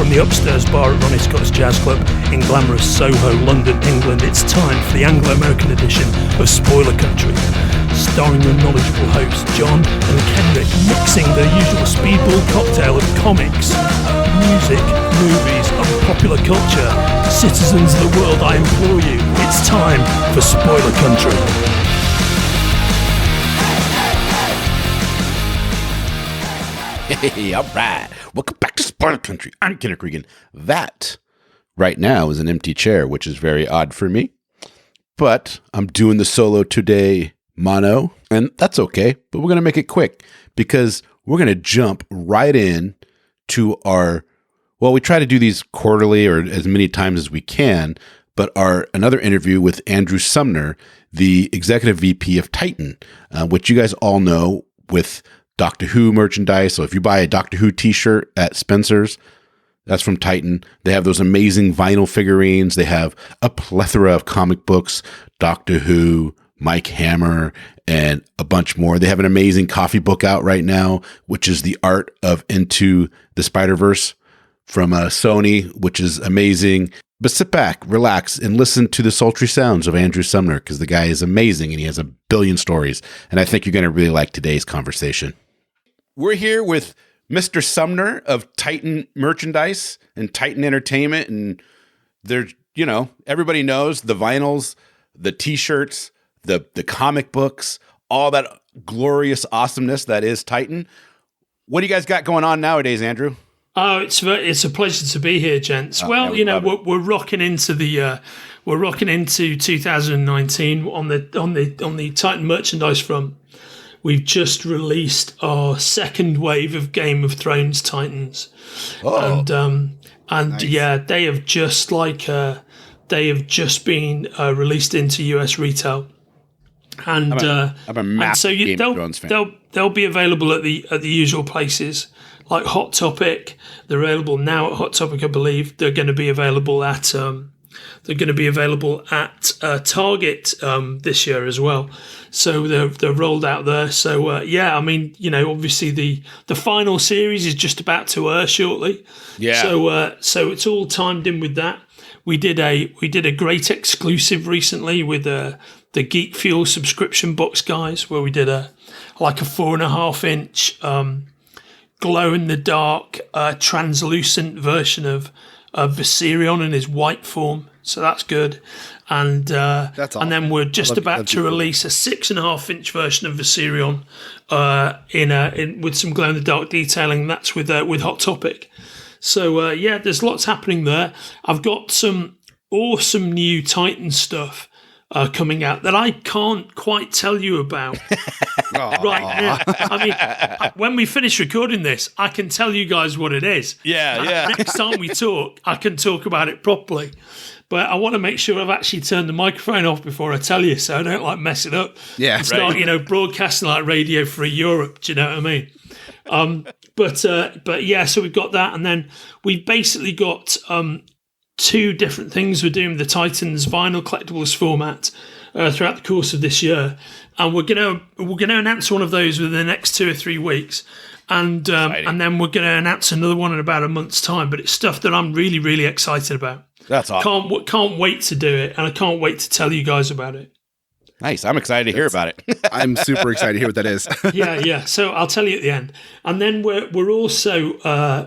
from the upstairs bar at Ronnie Scott's Jazz Club in glamorous Soho, London, England. It's time for the Anglo-American edition of Spoiler Country, starring your knowledgeable hosts John and Kenric, mixing their usual speedball cocktail of comics, music, movies and popular culture. Citizens of the world, I implore you, it's time for Spoiler Country. Hey, all right. Welcome back to Spoiler Country. I'm Kenric Regan. That, right now, is an empty chair, which is very odd for me. But I'm doing the solo today mono, and that's okay. But we're going to make it quick because we're going to jump right in to our, well, we try to do these quarterly or as many times as we can, but another interview with Andrew Sumner, the executive VP of Titan, which you guys all know with Doctor Who merchandise. So if you buy a Doctor Who t-shirt at Spencer's, that's from Titan. They have those amazing vinyl figurines. They have a plethora of comic books, Doctor Who, Mike Hammer, and a bunch more. They have an amazing coffee book out right now, which is the art of Into the Spider-Verse from Sony, which is amazing. But sit back, relax, and listen to the sultry sounds of Andrew Sumner, because the guy is amazing and he has a billion stories. And I think you're going to really like today's conversation. We're here with Mr. Sumner of Titan Merchandise and Titan Entertainment. And there's, you know, everybody knows the vinyls, the t-shirts, the comic books, all that glorious awesomeness that is Titan. What do you guys got going on nowadays, Andrew? Oh, it's a pleasure to be here, gents. Well, you know, we're rocking into 2019 on the Titan merchandise front. We've just released our second wave of Game of Thrones Titans, and nice. Yeah, they have just been released into US retail, and I'm a massive Game of Thrones fan. They'll be available at the usual places like Hot Topic. They're available now at Hot Topic, I believe. They're going to be available at Target this year as well. So they're rolled out there. So yeah, I mean, you know, obviously the final series is just about to air shortly. Yeah. So it's all timed in with that. We did a great exclusive recently with the Geek Fuel subscription box guys, where we did a 4.5-inch glow in the dark translucent version of Viserion in his white form. So that's good. And that's awesome. And then we're just about to release a 6.5-inch version of Viserion in with some glow in the dark detailing. That's with Hot Topic. So yeah, there's lots happening there. I've got some awesome new Titan stuff coming out that I can't quite tell you about right now. I mean, when we finish recording this, I can tell you guys what it is. Yeah. Next time we talk, I can talk about it properly. But I want to make sure I've actually turned the microphone off before I tell you, so I don't mess it up. Yeah, and start, broadcasting like Radio Free Europe. Do you know what I mean? But yeah, so we've got that, and then we've basically got two different things we're doing with the Titans vinyl collectibles format throughout the course of this year, and we're gonna announce one of those within the next 2 or 3 weeks, and then we're gonna announce another one in about a month's time. But it's stuff that I'm really, really excited about. That's awesome. Can't wait to do it, and I can't wait to tell you guys about it. Nice. I'm excited to hear about it. I'm super excited to hear what that is. Yeah. So I'll tell you at the end. And then we're also,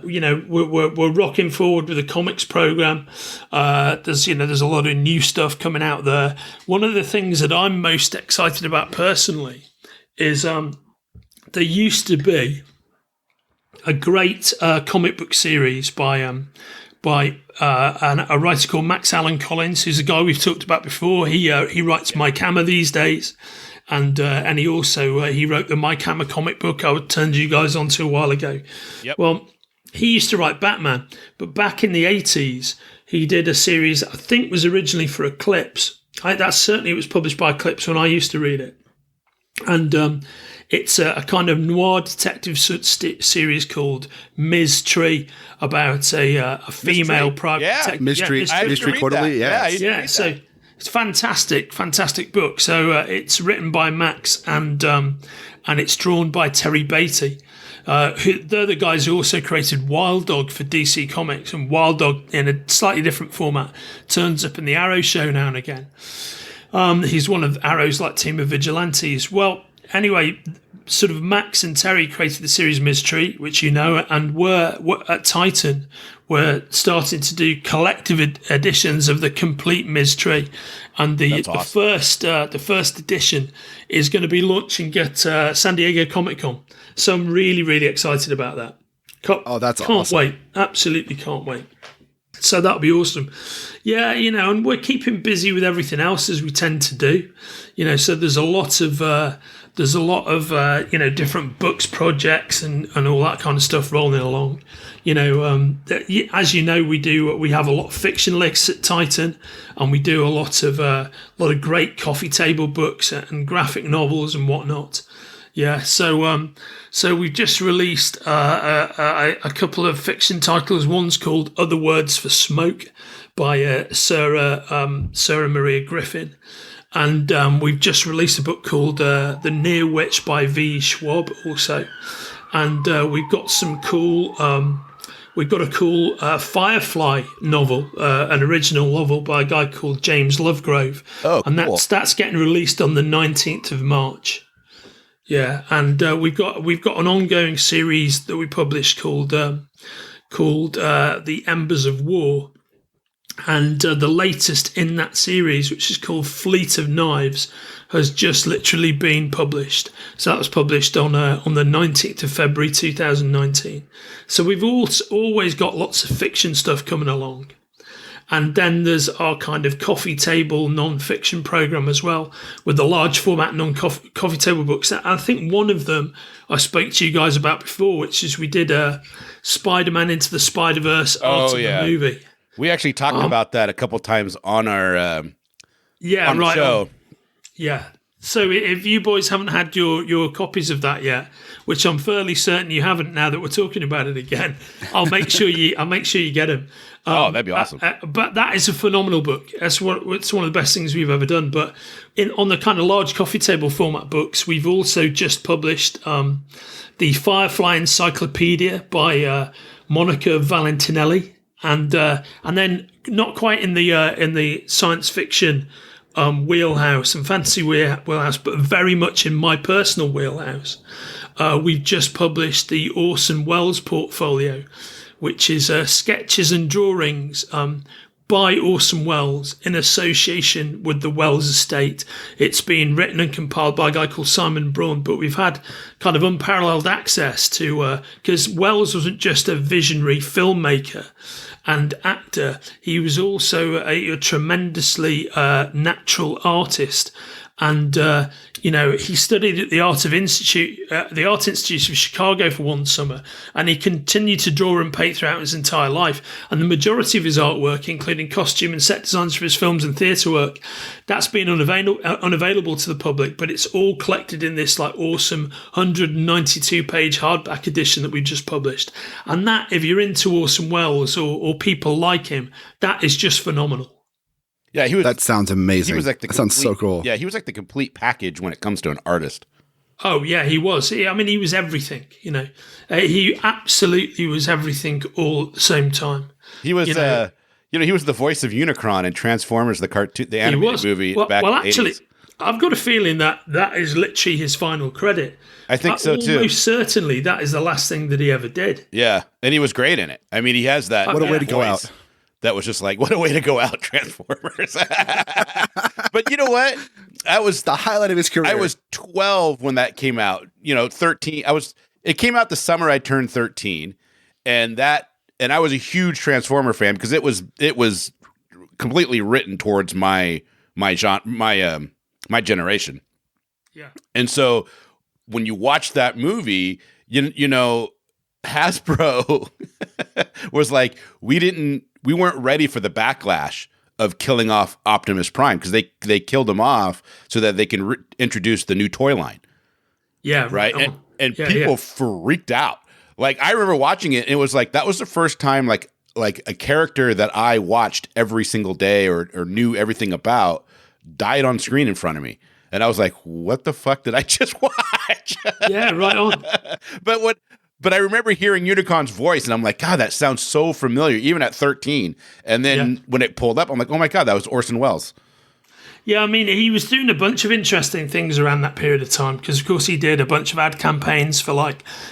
we're rocking forward with the comics program. There's a lot of new stuff coming out there. One of the things that I'm most excited about personally is there used to be a great comic book series by a writer called Max Allan Collins, who's a guy we've talked about before. He writes Mike Hammer these days, and he also he wrote the Mike Hammer comic book I turned you guys on to a while ago. Yep. Well, he used to write Batman, but back in the 80s, he did a series I think was originally for Eclipse. It was published by Eclipse when I used to read it, and it's a kind of noir detective series called Ms. Tree about a female private detective. Mystery Quarterly. Yeah. So it's fantastic book. So it's written by Max and it's drawn by Terry Beatty. They're the guys who also created Wild Dog for DC Comics, and Wild Dog, in a slightly different format, turns up in the Arrow show now and again. He's one of Arrow's team of vigilantes. Well, anyway, sort of Max and Terry created the series Mystery, which you know, and were at Titan. We're starting to do collective editions of the complete Mystery, and the first edition is going to be launching at San Diego Comic-Con. So I'm really, really excited about that. That's awesome! Can't wait! Absolutely can't wait. So that'll be awesome. Yeah, and we're keeping busy with everything else as we tend to do. So there's a lot of different books, projects, and all that kind of stuff rolling along. As you know, we have a lot of fiction lists at Titan, and we do a lot of great coffee table books and graphic novels and whatnot. Yeah, so we've just released a couple of fiction titles. One's called Other Words for Smoke by Sarah Maria Griffin. And we've just released a book called The Near Witch by V. Schwab also. And we've got some cool... We've got a cool Firefly novel, an original novel by a guy called James Lovegrove. Oh, and cool. that's getting released on the 19th of March. Yeah, and we've got an ongoing series that we published called The Embers of War, and the latest in that series, which is called Fleet of Knives, has just literally been published. So that was published on the 19th of February 2019. So we've always got lots of fiction stuff coming along. And then there's our kind of coffee table non-fiction program as well, with the large format non-coffee table books. I think one of them I spoke to you guys about before, which is we did a Spider-Man Into the Spider-Verse art of the movie. We actually talked about that a couple times on our show. Yeah. So if you boys haven't had your copies of that yet, which I'm fairly certain you haven't now that we're talking about it again, I'll make sure you get them. That'd be awesome. But that is a phenomenal book. It's one of the best things we've ever done. But on the kind of large coffee table format books, we've also just published the Firefly Encyclopedia by Monica Valentinelli, and then not quite in the science fiction wheelhouse and fantasy wheelhouse, but very much in my personal wheelhouse. We've just published the Orson Welles portfolio, which is sketches and drawings by Orson Welles in association with the Welles estate. It's been written and compiled by a guy called Simon Braun, but we've had kind of unparalleled access to, because Welles wasn't just a visionary filmmaker and actor, he was also a tremendously natural artist. And he studied at the Art Institute of Chicago for one summer, and he continued to draw and paint throughout his entire life. And the majority of his artwork, including costume and set designs for his films and theatre work, that's been unavailable to the public. But it's all collected in this awesome 192-page hardback edition that we've just published. And that, if you're into Orson Welles or people like him, that is just phenomenal. Yeah, he was. That sounds amazing. He was that sounds so cool. Yeah, he was like the complete package when it comes to an artist. Oh yeah, he was. He was everything. He absolutely was everything all at the same time. He was. He was the voice of Unicron in Transformers, the cartoon, the animated movie back in the 80s. I've got a feeling that is literally his final credit. I think so too. Almost certainly, that is the last thing that he ever did. Yeah, and he was great in it. I mean, he has that. What a way to voice. Go out. That was just what a way to go out, Transformers. But you know what? That was the highlight of his career. I was 12 when that came out. 13. It came out the summer I turned 13, and I was a huge Transformer fan because it was completely written towards my generation. Yeah. And so when you watch that movie, Hasbro was like, we weren't ready for the backlash of killing off Optimus Prime because they killed him off so that they can introduce the new toy line. Yeah. Right. And people freaked out. I remember watching it and it was that was the first time like a character that I watched every single day or knew everything about died on screen in front of me. And I was like, what the fuck did I just watch? Yeah, right on. But I remember hearing Unicorn's voice, and I'm like, God, that sounds so familiar, even at 13. And then when it pulled up, I'm like, oh my God, that was Orson Welles. Yeah, I mean, he was doing a bunch of interesting things around that period of time because, of course, he did a bunch of ad campaigns for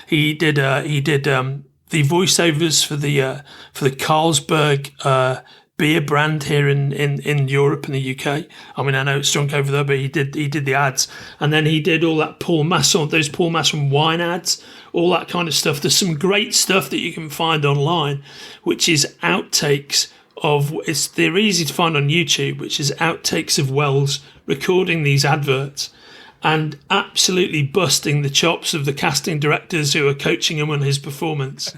he did the voiceovers for the Carlsberg beer brand here in Europe and the UK. I mean, I know it's drunk over there, but he did the ads, and then he did all that those Paul Masson wine ads, all that kind of stuff. There's some great stuff that you can find online, which is outtakes. They're easy to find on YouTube, which is outtakes of Welles recording these adverts and absolutely busting the chops of the casting directors who are coaching him on his performance.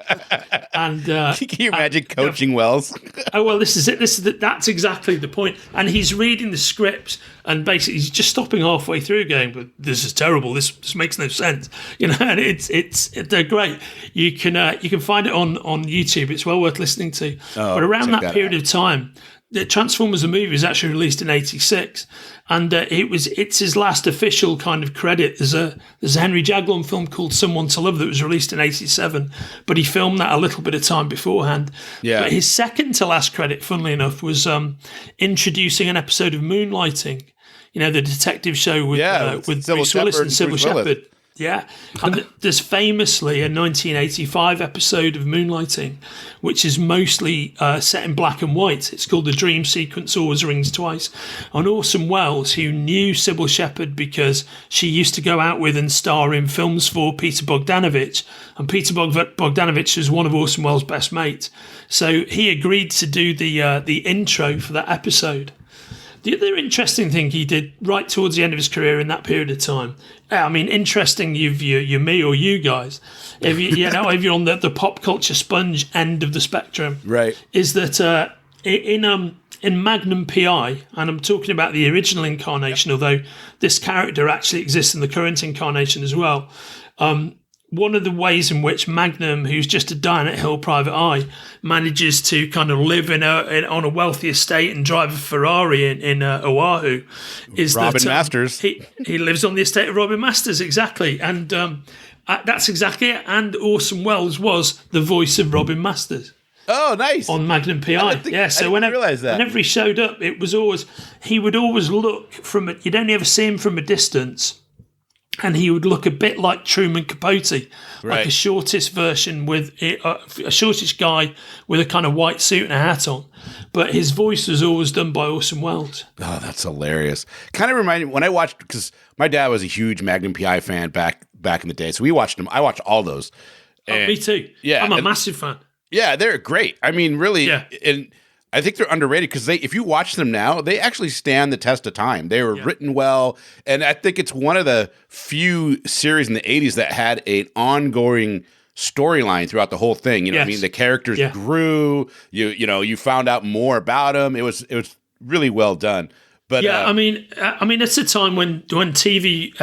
And can you imagine coaching Welles? Oh well, this is it. That's exactly the point. And he's reading the script, and basically he's just stopping halfway through, going, "But this is terrible. This makes no sense." And they're great. You can find it on YouTube. It's well worth listening to. But around that period of time, the Transformers the movie was actually released in '86, and it's his last official kind of credit. There's a Henry Jaglom film called Someone to Love that was released in '87, but he filmed that a little bit of time beforehand. Yeah. But his second to last credit, funnily enough, was introducing an episode of Moonlighting. The detective show with Bruce Willis and Sybil Shepherd. Yeah, and there's famously a 1985 episode of Moonlighting, which is mostly set in black and white. It's called The Dream Sequence Always Rings Twice. And Orson Welles, who knew Sybil Shepherd because she used to go out with and star in films for Peter Bogdanovich, and Peter Bogdanovich was one of Orson Welles' best mates. So he agreed to do the intro for that episode. The other interesting thing he did right towards the end of his career in that period of time, I mean, interesting, you're me or you guys, if you're on the pop culture sponge end of the spectrum, right? Is that in Magnum PI, and I'm talking about the original incarnation, although this character actually exists in the current incarnation as well. One of the ways in which Magnum, who's just a Diamond Hill private eye, manages to kind of live on a wealthy estate and drive a Ferrari in Oahu is Robin Masters. He lives on the estate of Robin Masters, exactly. And that's exactly it. And Orson Welles was the voice of Robin Masters. Oh, nice. On Magnum PI. So whenever he showed up, he would always look you'd only ever see him from a distance. And he would look a bit like Truman Capote, like a shortish version with a shortish guy with a kind of white suit and a hat on. But his voice was always done by Orson Welles. Oh, that's hilarious. Kind of reminded me when I watched, because my dad was a huge Magnum PI fan back in the day. So we watched them. I watched all those. And, me too. Yeah, I'm a massive fan. Yeah, they're great. I mean, really. Yeah. And I think they're underrated because if you watch them now, they actually stand the test of time. They were written well, and I think it's one of the few series in the 80s that had an ongoing storyline throughout the whole thing. I mean, the characters grew. You found out more about them. It was really well done. But I mean, it's a time when TV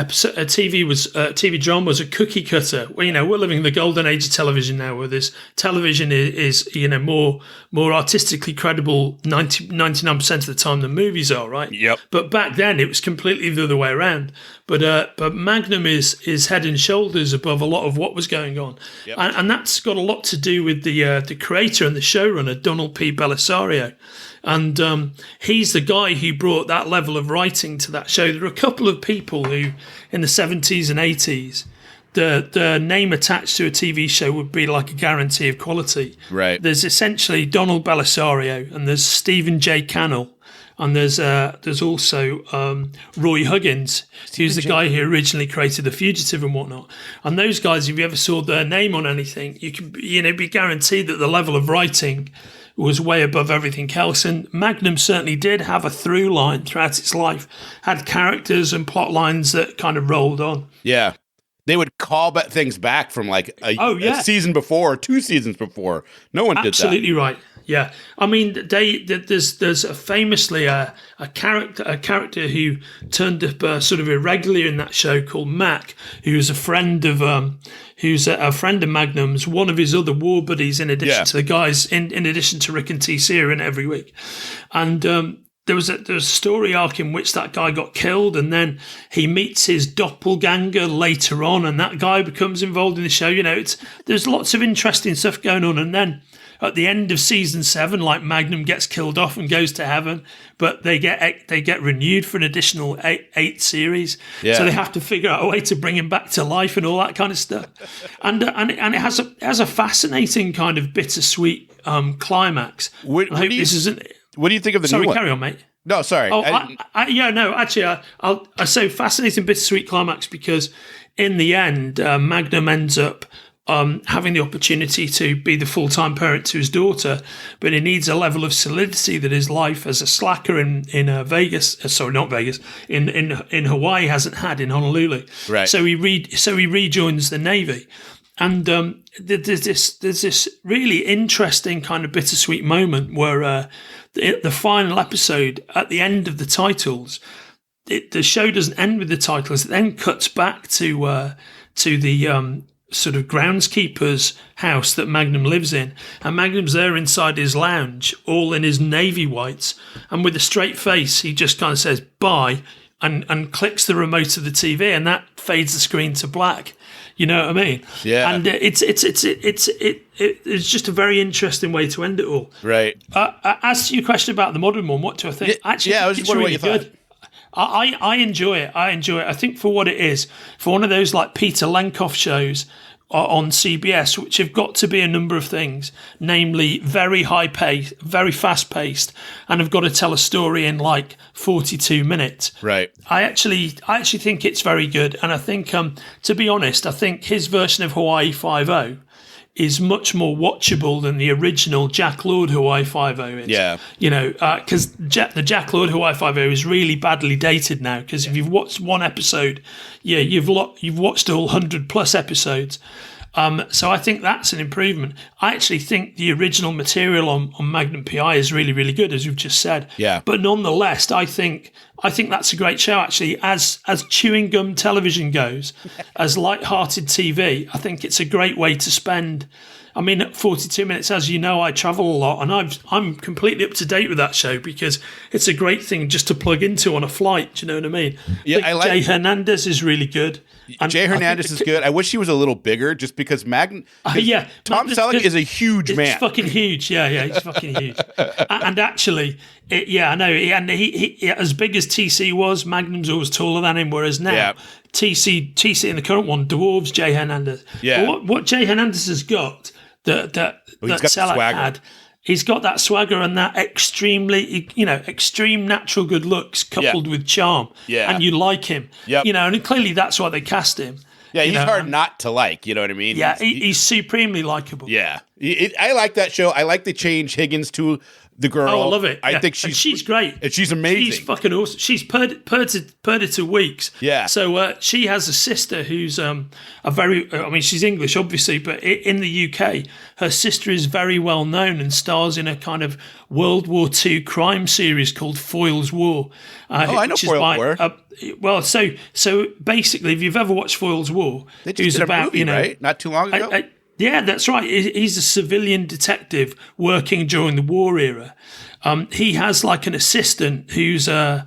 drama was a cookie cutter. Well, we're living in the golden age of television now, where this television is more artistically credible 99% of the time than movies are, right? Yep. But back then it was completely the other way around. But Magnum is head and shoulders above a lot of what was going on, and that's got a lot to do with the creator and the showrunner, Donald P. Belisario. And he's the guy who brought that level of writing to that show. There are a couple of people who, in the 70s and 80s, the name attached to a TV show would be like a guarantee of quality. Right. There's essentially Donald Belisario, and there's Stephen J. Cannell, and there's also Roy Huggins, who's the guy who originally created The Fugitive and whatnot. And those guys, if you ever saw their name on anything, you can be guaranteed that the level of writing was way above everything else. And Magnum certainly did have a through line throughout its life, had characters and plot lines that kind of rolled on. Yeah. They would call things back from like a season before or 2 seasons before. No one did that. Absolutely right. Yeah, I mean, there's famously a character who turned up sort of irregularly in that show called Mac, who's a friend of Magnum's, one of his other war buddies, in addition to the guys, in addition to Rick and T. Sear in every week, and there was a story arc in which that guy got killed, and then he meets his doppelganger later on, and that guy becomes involved in the show. There's lots of interesting stuff going on, and then at the end of season 7, like Magnum gets killed off and goes to heaven, but they get renewed for an additional eight series. Yeah. So they have to figure out a way to bring him back to life and all that kind of stuff. And it has a fascinating kind of bittersweet climax. What do you think of the new one? Sorry, carry on, mate. No, sorry. I say fascinating bittersweet climax because in the end, Magnum ends up having the opportunity to be the full-time parent to his daughter, but he needs a level of solidity that his life as a slacker in Vegas, in Hawaii hasn't had in Honolulu. Right. So he rejoins the Navy, and there's this really interesting kind of bittersweet moment where the final episode at the end of the titles, the show doesn't end with the titles. It then cuts back to the sort of groundskeeper's house that Magnum lives in, and Magnum's there inside his lounge, all in his navy whites, and with a straight face, he just kind of says bye and clicks the remote of the TV, and that fades the screen to black. You know what I mean? Yeah. And it's just a very interesting way to end it all. Right. As to your question about the modern one, what do I think? Actually, I was just wondering what you thought. I enjoy it. I think for what it is, for one of those like Peter Lenkoff shows on CBS, which have got to be a number of things, namely very high pace, very fast paced, and have got to tell a story in like 42 minutes. Right. I actually think it's very good, and I think, to be honest, I think his version of Hawaii Five-0 is much more watchable than the original Jack Lord Hawaii Five-0 is. Yeah. Because the Jack Lord Hawaii Five-0 is really badly dated now, because if you've watched one episode, you've watched all 100+ episodes. So I think that's an improvement. I actually think the original material on Magnum PI is really, really good, as we've just said. Yeah. But nonetheless, I think that's a great show, actually. As chewing gum television goes, as light-hearted TV, I think it's a great way to spend. I mean, at 42 minutes, as you know, I travel a lot, and I'm completely up to date with that show because it's a great thing just to plug into on a flight. Do you know what I mean? Yeah, I like Jay Hernandez is really good. And Jay Hernandez is good. I wish he was a little bigger, just because Tom Selleck is a huge man. He's fucking huge. Yeah, he's fucking huge. And actually, I know. And he as big as TC was, Magnum's always taller than him. Whereas now, TC in the current one dwarves Jay Hernandez. Yeah. But what Jay Hernandez has got that Selleck had. He's got that swagger and that extreme natural good looks coupled with charm. Yeah. And you like him. Yep. And clearly that's why they cast him. Yeah, he's hard not to like, you know what I mean? Yeah, he's supremely likable. Yeah. I like that show. I like the change Higgins to the girl. Oh, I love it. I think she's great. And she's amazing. She's fucking awesome. She's Predator Weeks. Yeah. So she has a sister who's she's English, obviously, but in the UK, her sister is very well known and stars in a kind of World War II crime series called Foyle's War. I know Foyle's War. So basically, if you've ever watched Foyle's War, they just did a movie, right? Not too long ago. Yeah, that's right. He's a civilian detective working during the war era. He has like an assistant who's a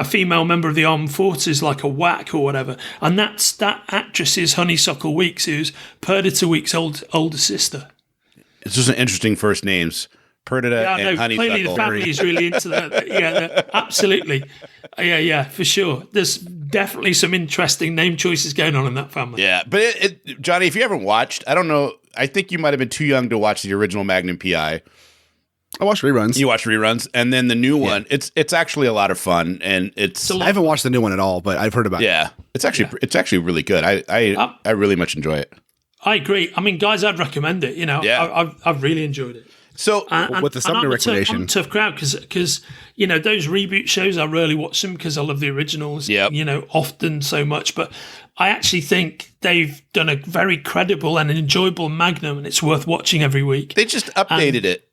female member of the armed forces, like a WAC or whatever. And that actress is Honeysuckle Weeks, who's Predator Weeks' older sister. It's just an interesting first names. Perdita and Honeysuckle. Clearly the family is really into that. Yeah, absolutely. Yeah, for sure. There's definitely some interesting name choices going on in that family. Yeah, but Johnny, if you haven't watched, I don't know, I think you might have been too young to watch the original Magnum PI. I watched reruns. You watched reruns, and then the new one. It's actually a lot of fun, and I haven't watched the new one at all, but I've heard about it. Yeah, it's actually really good. I really much enjoy it. I agree. I mean, guys, I'd recommend it. I've really enjoyed it. So with the Sumner recommendation, I'm a tough crowd because those reboot shows, I rarely watch them because I love the originals. Yep. Often so much, but I actually think they've done a very credible and enjoyable Magnum, and it's worth watching every week. They just updated it.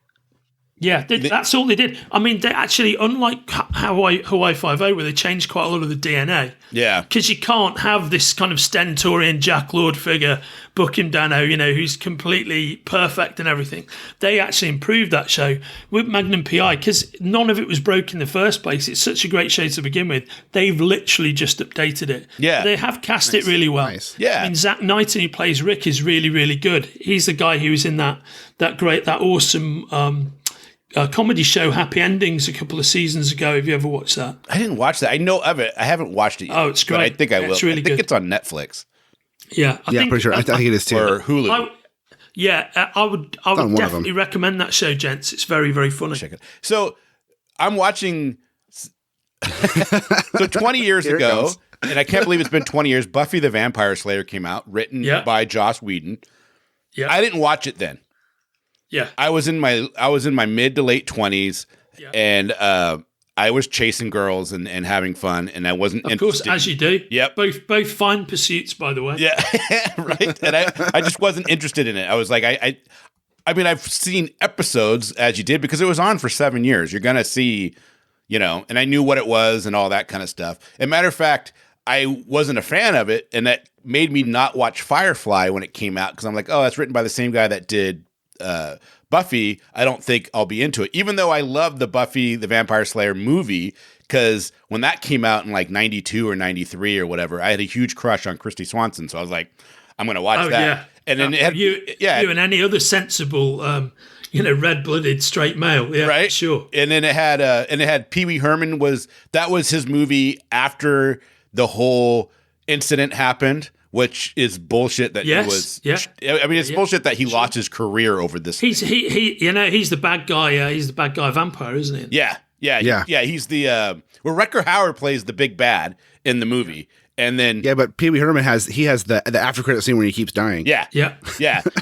Yeah, that's all they did. I mean, they actually, unlike Hawaii Five-0, where they changed quite a lot of the DNA. Yeah. Because you can't have this kind of stentorian Jack Lord figure, book him down, who's completely perfect and everything. They actually improved that show with Magnum PI, because none of it was broke in the first place. It's such a great show to begin with. They've literally just updated it. Yeah. They have cast it really well. Nice. Yeah. I mean, Zach Knighton, who plays Rick, is really, really good. He's the guy who was in that awesome comedy show Happy Endings a couple of seasons ago. Have you ever watched that? I didn't watch that. I know of it. I haven't watched it yet. Oh, it's great. But I think I will. It's really I think good. it's on Netflix Yeah, I think, pretty sure. I think it is too. or Hulu. I would definitely recommend that show, gents. It's very, very funny. Check it. So I'm watching. So 20 years Here it ago, goes. and I can't believe it's been 20 years. Buffy the Vampire Slayer came out, written by Joss Whedon. Yeah, I didn't watch it then. yeah, I was in my mid to late 20s, and I was chasing girls and having fun, and I wasn't of course, interested. as you do. Yep. Both fine pursuits, by the way. Yeah, right. And I just wasn't interested in it. I was like, I mean, I've seen episodes as you did because it was on for 7 years. You're gonna see, and I knew what it was and all that kind of stuff. As a matter of fact, I wasn't a fan of it, and that made me not watch Firefly when it came out because I'm like, oh, that's written by the same guy that did Buffy. I don't think I'll be into it, even though I love the Buffy the Vampire Slayer movie, because when that came out in like 92 or 93 or whatever, I had a huge crush on Christy Swanson. So I was like, I'm going to watch that. Yeah. And then it had, you and any other sensible, red-blooded straight male. Yeah, right. Sure. And then it had Pee Wee Herman was his movie after the whole incident happened, which is bullshit that he was. Yeah. I mean, it's bullshit that he lost his career over this. He's the bad guy. He's the bad guy vampire, isn't he? Yeah. He's the Rutger Hauer plays the big bad in the movie, and then but Pee Wee Herman has the after credit scene where he keeps dying. Yeah.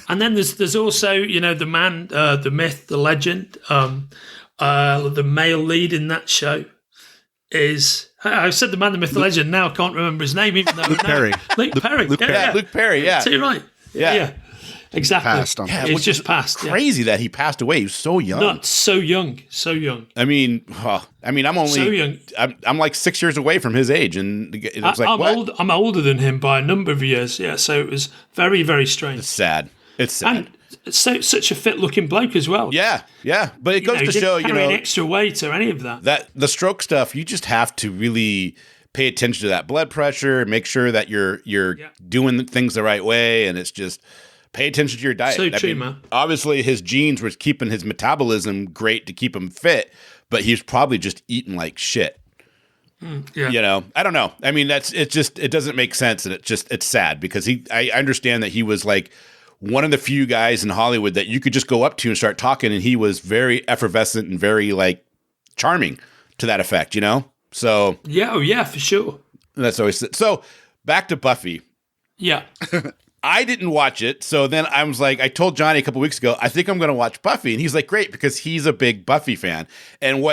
And then there's also the man, the myth, the legend, the male lead in that show is. I said the man, the myth, the legend. Now I can't remember his name. Even though Luke Perry. Luke Perry. Luke Perry. Luke Perry. Yeah. So you're right. Yeah. Exactly. Passed on. It's just passed. Crazy that he passed away. He was so young. Not so young. So young. I mean, I'm only so young. I'm like 6 years away from his age, and it was like, what? I'm older than him by a number of years. Yeah. So it was very, very strange. It's sad. It's sad. And such a fit-looking bloke as well. Yeah. But it goes to didn't show, carry any extra weight or any of that. That the stroke stuff, you just have to really pay attention to that blood pressure, make sure that you're doing things the right way, and it's just pay attention to your diet. So true, man. Obviously, his genes were keeping his metabolism great to keep him fit, but he's probably just eating like shit. Yeah. I don't know. I mean, it doesn't make sense, and it's sad because I understand that he was like one of the few guys in Hollywood that you could just go up to and start talking, and he was very effervescent and very like charming to that effect, So yeah, for sure. That's always so. Back to Buffy. Yeah. I didn't watch it, so then I was like, I told Johnny a couple weeks ago, I think I'm going to watch Buffy, and he's like, great, because he's a big Buffy fan. And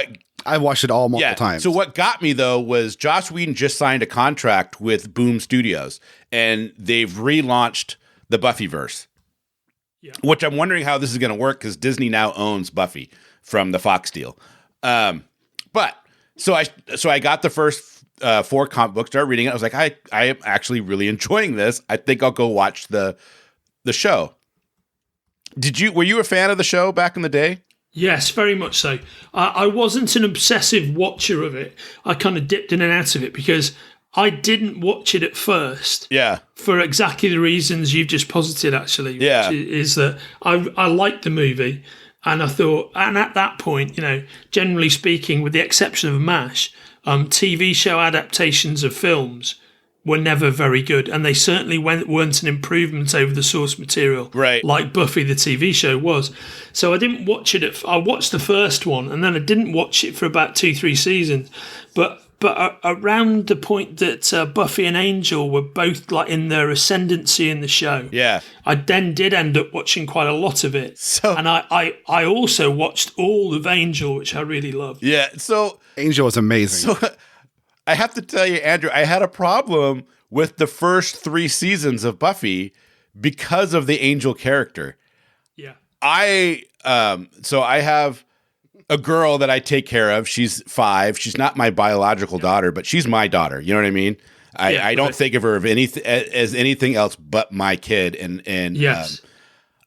I've watched it all multiple times. So what got me though was Joss Whedon just signed a contract with Boom Studios, and they've relaunched the Buffyverse. Yeah. Which I'm wondering how this is going to work because Disney now owns Buffy from the Fox deal. But so I got the first 4 comic books, started reading it. I was like, I am actually really enjoying this. I think I'll go watch the show. Were you a fan of the show back in the day? Yes, very much so. I wasn't an obsessive watcher of it. I kind of dipped in and out of it because I didn't watch it at first. Yeah. For exactly the reasons you've just posited, actually. Yeah. Which is that I liked the movie, and I thought, and at that point, generally speaking, with the exception of MASH, TV show adaptations of films were never very good, and they certainly weren't an improvement over the source material, right? Like Buffy the TV show was. So I didn't watch it. I watched the first one, and then I didn't watch it for about 2-3 seasons. But around the point that Buffy and Angel were both like in their ascendancy in the show, I then did end up watching quite a lot of it. And I also watched all of Angel, which I really loved. Yeah, so Angel was amazing. So I have to tell you, Andrew, I had a problem with the first 3 seasons of Buffy because of the Angel character. Yeah, I have a girl that I take care of. She's 5. She's not my biological daughter, but she's my daughter. You know what I mean? I don't think of her as anything else but my kid. And yes.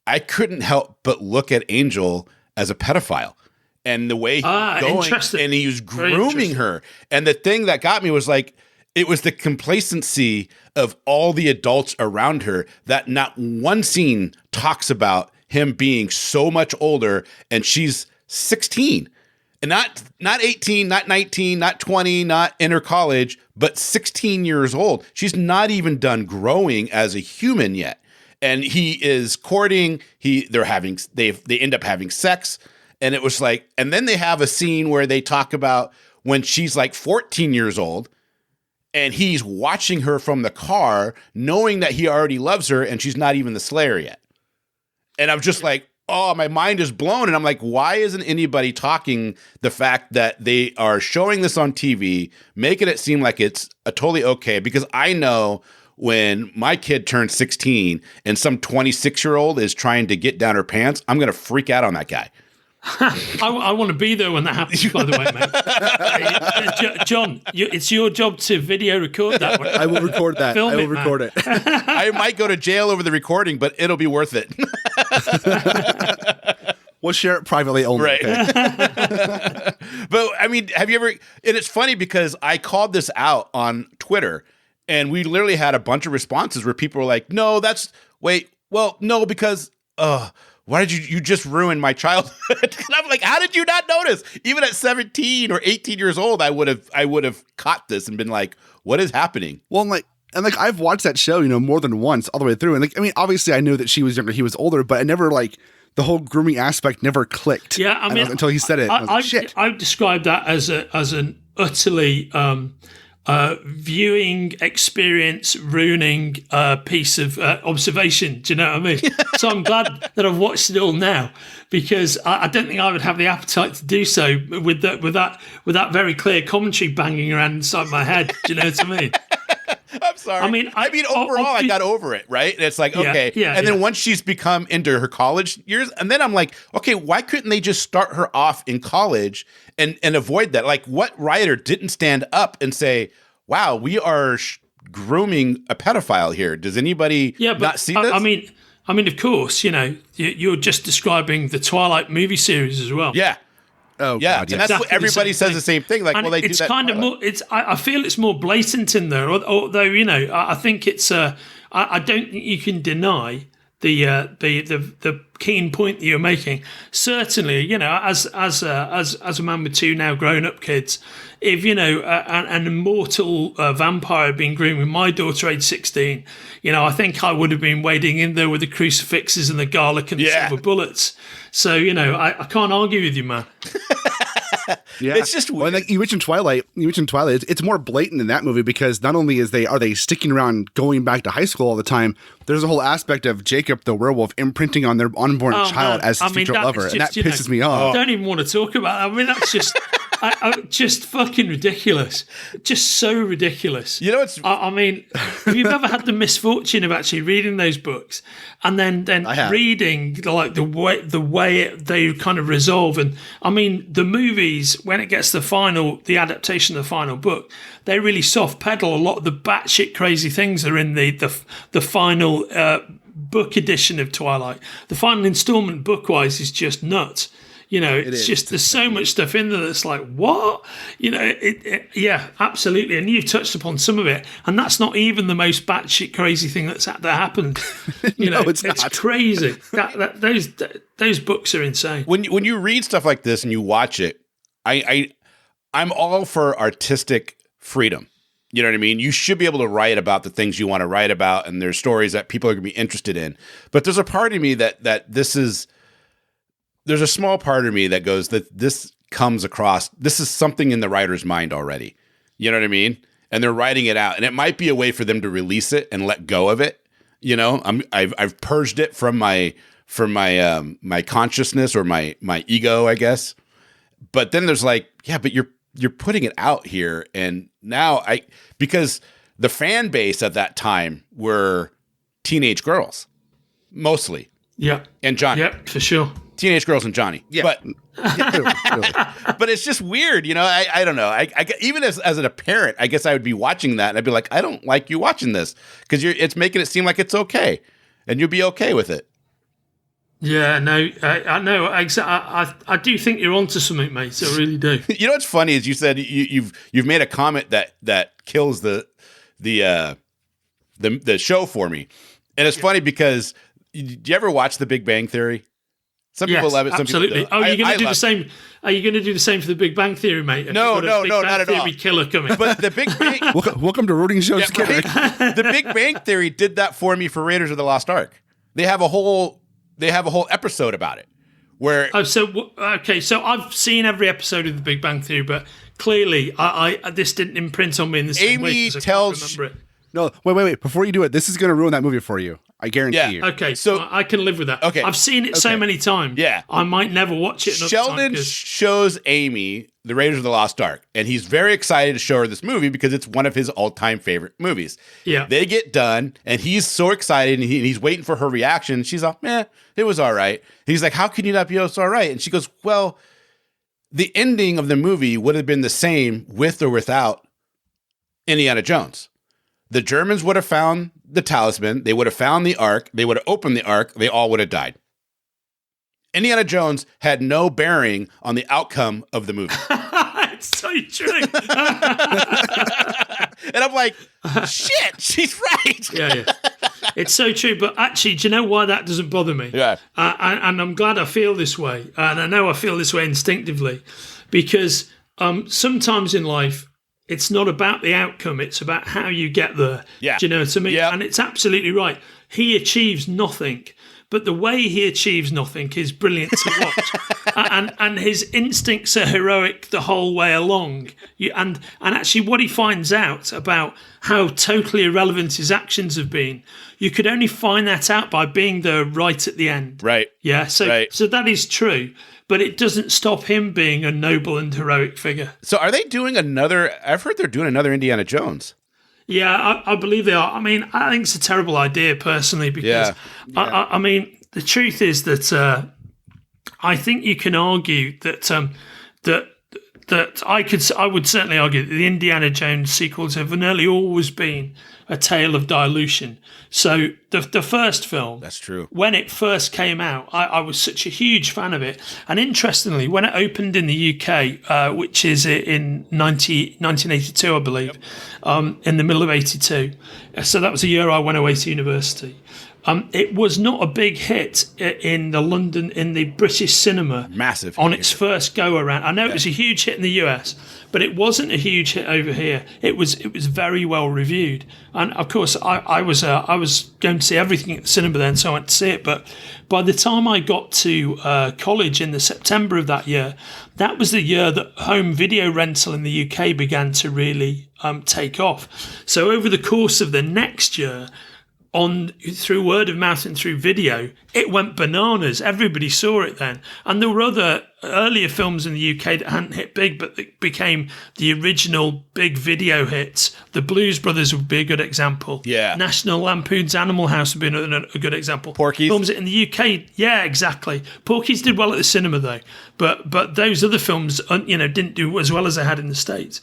I couldn't help but look at Angel as a pedophile. And the way he was going, and he was grooming her. And the thing that got me was like, it was the complacency of all the adults around her that not one scene talks about him being so much older, and she's 16. And not 18, not 19, not 20, not enter college, but 16 years old. She's not even done growing as a human yet. And he is courting, they end up having sex. And it was like, and then they have a scene where they talk about when she's like 14 years old and he's watching her from the car, knowing that he already loves her and she's not even the Slayer yet. And I'm just like, oh, my mind is blown. And I'm like, why isn't anybody talking the fact that they are showing this on TV, making it seem like it's a totally okay? Because I know when my kid turns 16 and some 26-year-old is trying to get down her pants, I'm going to freak out on that guy. I want to be there when that happens, by the way, mate. John, it's your job to video record that one. I will record that. Film I will it, record it. I might go to jail over the recording, but it'll be worth it. We'll share it privately only. Right. Okay? But I mean, have you ever, and it's funny because I called this out on Twitter and we literally had a bunch of responses where people were like, no, because, why did you just ruin my childhood? And I'm like, how did you not notice? Even at 17 or 18 years old, I would have caught this and been like, what is happening? Well, I've watched that show, more than once all the way through. And obviously I knew that she was younger, he was older, but I never the whole grooming aspect never clicked. Yeah, I mean, until he said it. I would describe that as an utterly viewing experience ruining piece of observation. Do you know what I mean? So I'm glad that I've watched it all now, because I don't think I would have the appetite to do so with that very clear commentary banging around inside my head. Do you know what I mean? I'm sorry. I mean, overall, I got over it, right? And it's like, okay. And then once she's become into her college years, and then I'm like, okay, why couldn't they just start her off in college and avoid that? Like, what writer didn't stand up and say, wow, we are grooming a pedophile here? Does anybody not see this? I mean, of course, you're just describing the Twilight movie series as well. Yeah. Oh, yeah, God, and that's what everybody says the same thing. Like, and well, they it's do that. Kind of more. I feel it's more blatant in there. Although I think it's. I don't think you can deny the keen point that you're making. Certainly, as a man with 2 now grown up kids, if an immortal vampire had been grooming my daughter, age 16, I think I would have been wading in there with the crucifixes and the garlic and the silver bullets. So I can't argue with you, man. Yeah, it's just weird. Well, you mentioned Twilight. It's more blatant in that movie because not only are they sticking around going back to high school all the time, there's a whole aspect of Jacob the werewolf imprinting on their unborn child as his future lover, and that pisses me off. I don't even want to talk about that. I mean, that's just just fucking ridiculous. Just so ridiculous. I mean, have you ever had the misfortune of actually reading those books and then reading the way they kind of resolve? And I mean, the movies, when it gets to the adaptation of the final book, they really soft pedal a lot of the batshit crazy things that are in the final book edition of Twilight. The final installment book-wise is just nuts. It's just there's so much stuff in there that's like, what? Yeah, absolutely. And you've touched upon some of it, and that's not even the most batshit crazy thing that happened. It's crazy. Those books are insane. When you read stuff like this and you watch it, I'm all for artistic freedom. You know what I mean? You should be able to write about the things you want to write about, and there's stories that people are going to be interested in. But there's a part of me there's a small part of me that goes that this comes across, this is something in the writer's mind already. You know what I mean? And they're writing it out, and it might be a way for them to release it and let go of it. I've purged it from my consciousness or my ego, I guess. But then there's like, yeah, but you're putting it out here, and now because the fan base at that time were teenage girls, mostly. Yeah. And John. Yep, for sure. Teenage Girls and Johnny. Yeah. But Really. but it's just weird, you know. I don't know. I even as a parent, I guess I would be watching that and I'd be like, I don't like you watching this because it's making it seem like it's okay, and you'll be okay with it. Yeah, no, I know. I do think you're onto something, mate. I really do. You know what's funny is you said you've made a comment that kills the show for me, and it's funny because do you ever watch The Big Bang Theory? Some people love it. Some Absolutely. people don't. You're going to do the same. Are you going to do the same for The Big Bang Theory, mate? No, not at all. Killer coming. But The Big Bang, Welcome to Rooting Shows, Kenric. The Big Bang Theory did that for me for Raiders of the Lost Ark. They have a whole episode about it. Where So I've seen every episode of The Big Bang Theory, but clearly I this didn't imprint on me in the same way. Amy 'cause I tells. can't remember it. No, wait. Before you do it, this is going to ruin that movie for you. I guarantee you. Okay, So- so I can live with that. Okay. I've seen it so many times. Yeah. I might never watch it another Sheldon time 'cause- shows Amy the Raiders of the Lost Ark, and he's very excited to show her this movie because it's one of his all-time favorite movies. Yeah. They get done, and he's so excited, and he's waiting for her reaction. She's like, it was all right. He's like, how can you not be all right? And she goes, well, the ending of the movie would have been the same with or without Indiana Jones. The Germans would have found the talisman. They would have found the Ark. They would have opened the Ark. They all would have died. Indiana Jones had no bearing on the outcome of the movie. It's so true. And I'm like, shit, she's right. Yeah. It's so true. But actually, do you know why that doesn't bother me? Yeah. And I'm glad I feel this way. And I know I feel this way instinctively because sometimes in life, it's not about the outcome. It's about how you get there. Yeah. Do you know what I mean? Yeah. And it's absolutely right. He achieves nothing. But the way he achieves nothing is brilliant to watch, and his instincts are heroic the whole way along. And actually, what he finds out about how totally irrelevant his actions have been, you could only find that out by being there right at the end. Right. Yeah. So Right. so that is true, but it doesn't stop him being a noble and heroic figure. So are they doing another? I've heard they're doing another Indiana Jones. Yeah, I believe they are. I mean, I think it's a terrible idea personally because, I mean, the truth is that I think you can argue that I would certainly argue that the Indiana Jones sequels have nearly always been a tale of dilution. So the first film, That's true. when it first came out, I was such a huge fan of it. And interestingly, when it opened in the UK, which is in 1982, I believe, in the middle of 82, so that was a year I went away to university. It was not a big hit in the British cinema. Massive on hit its here. first go around. I know it was a huge hit in the US, but it wasn't a huge hit over here. It was very well reviewed, and of course I was going to see everything at the cinema then, so I went to see it. But by the time I got to college in the September of that year, that was the year that home video rental in the UK began to really take off. So over the course of the next year, through word of mouth and through video, it went bananas. Everybody saw it then. And there were other earlier films in the UK that hadn't hit big, but that became the original big video hits. The Blues Brothers would be a good example. Yeah. National Lampoon's Animal House would be a good example. Porky's. Films in the UK, yeah, exactly. Porky's did well at the cinema though, but those other films, didn't do as well as they had in the States.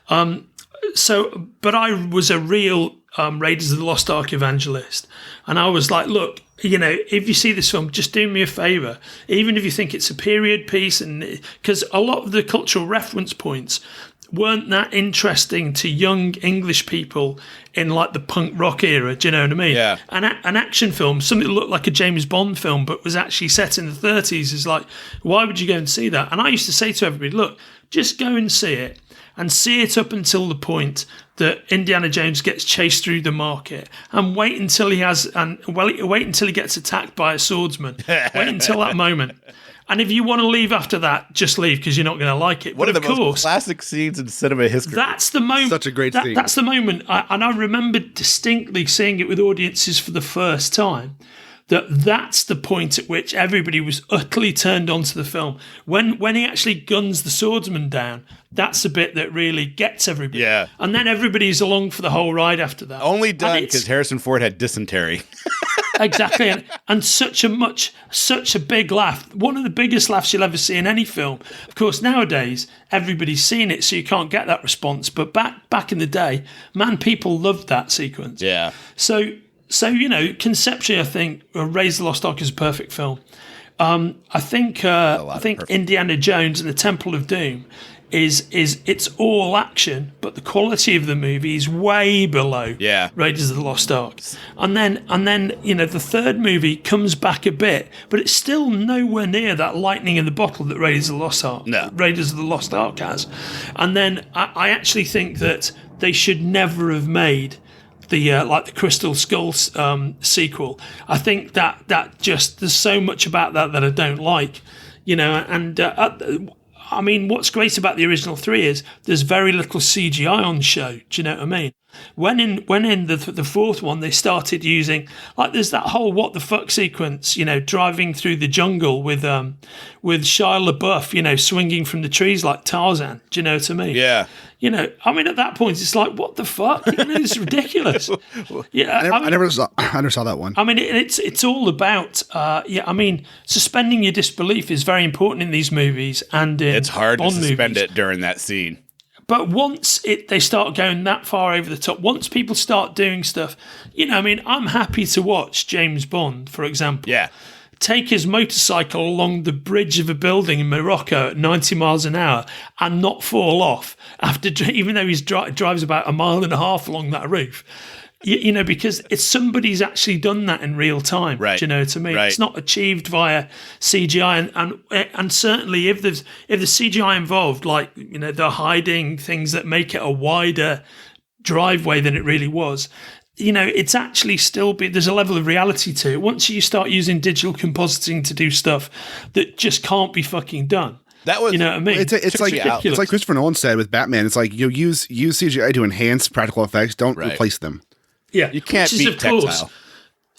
But I was a real Raiders of the Lost Ark evangelist. And I was like, look, if you see this film, just do me a favour. Even if you think it's a period piece, and because a lot of the cultural reference points weren't that interesting to young English people in like the punk rock era, do you know what I mean? Yeah. An action film, something that looked like a James Bond film but was actually set in the 30s is like, why would you go and see that? And I used to say to everybody, look, just go and see it. And see it up until the point that Indiana Jones gets chased through the market, and wait until he gets attacked by a swordsman. Wait until that moment. And if you want to leave after that, just leave because you're not going to like it. One but of the most classic scenes in cinema history. That's the moment. Such a great scene. That's the moment. And I remember distinctly seeing it with audiences for the first time. That's the point at which everybody was utterly turned onto the film. When he actually guns the swordsman down, that's the bit that really gets everybody. Yeah. And then everybody's along for the whole ride after that. Only done And it's- because Harrison Ford had dysentery. exactly, and such a big laugh. One of the biggest laughs you'll ever see in any film. Of course, nowadays everybody's seen it, so you can't get that response. But back in the day, man, people loved that sequence. Yeah. So conceptually, I think Raise the Lost Ark is a perfect film. I think Indiana Jones and the Temple of Doom is it's all action, but the quality of the movie is way below Raiders of the Lost Ark. And then the third movie comes back a bit, but it's still nowhere near that lightning in the bottle that Raiders of the Lost Ark has. And then I actually think that they should never have made the Crystal Skull sequel. I think that just there's so much about that I don't like, I mean, what's great about the original three is there's very little CGI on the show. Do you know what I mean? When in the fourth one, they started using, there's that whole what the fuck sequence, driving through the jungle with Shia LaBeouf, swinging from the trees like Tarzan. Do you know what I mean? Yeah. At that point, it's like, what the fuck? It's ridiculous. Yeah, I never saw that one. I mean, it's all about, suspending your disbelief is very important in these movies and in it's hard Bond to suspend movies. it during that scene. But once they start going that far over the top, once people start doing stuff, I'm happy to watch James Bond, for example. Yeah. Take his motorcycle along the bridge of a building in Morocco at 90 miles an hour and not fall off even though he drives about 1.5 miles along that roof. Because it's somebody's actually done that in real time. Right. Do you know what I mean? Right. It's not achieved via CGI, and certainly if the CGI involved, they're hiding things that make it a wider driveway than it really was. It's actually there's a level of reality to it. Once you start using digital compositing to do stuff that just can't be fucking done. That was, you know what I mean? It's like Christopher Nolan said with Batman. It's like use CGI to enhance practical effects. Don't replace them. Yeah, you can't beat tactile.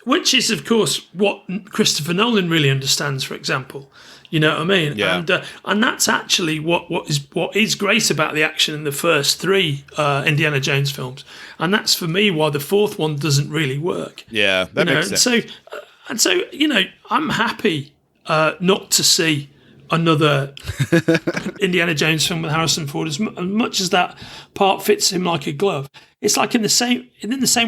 Which is, of course, what Christopher Nolan really understands. For example, you know what I mean? Yeah. And that's actually what is great about the action in the first three Indiana Jones films, and that's for me why the fourth one doesn't really work. Yeah, that makes sense. And so I'm happy not to see another Indiana Jones film with Harrison Ford, as much as that part fits him like a glove. It's like in the same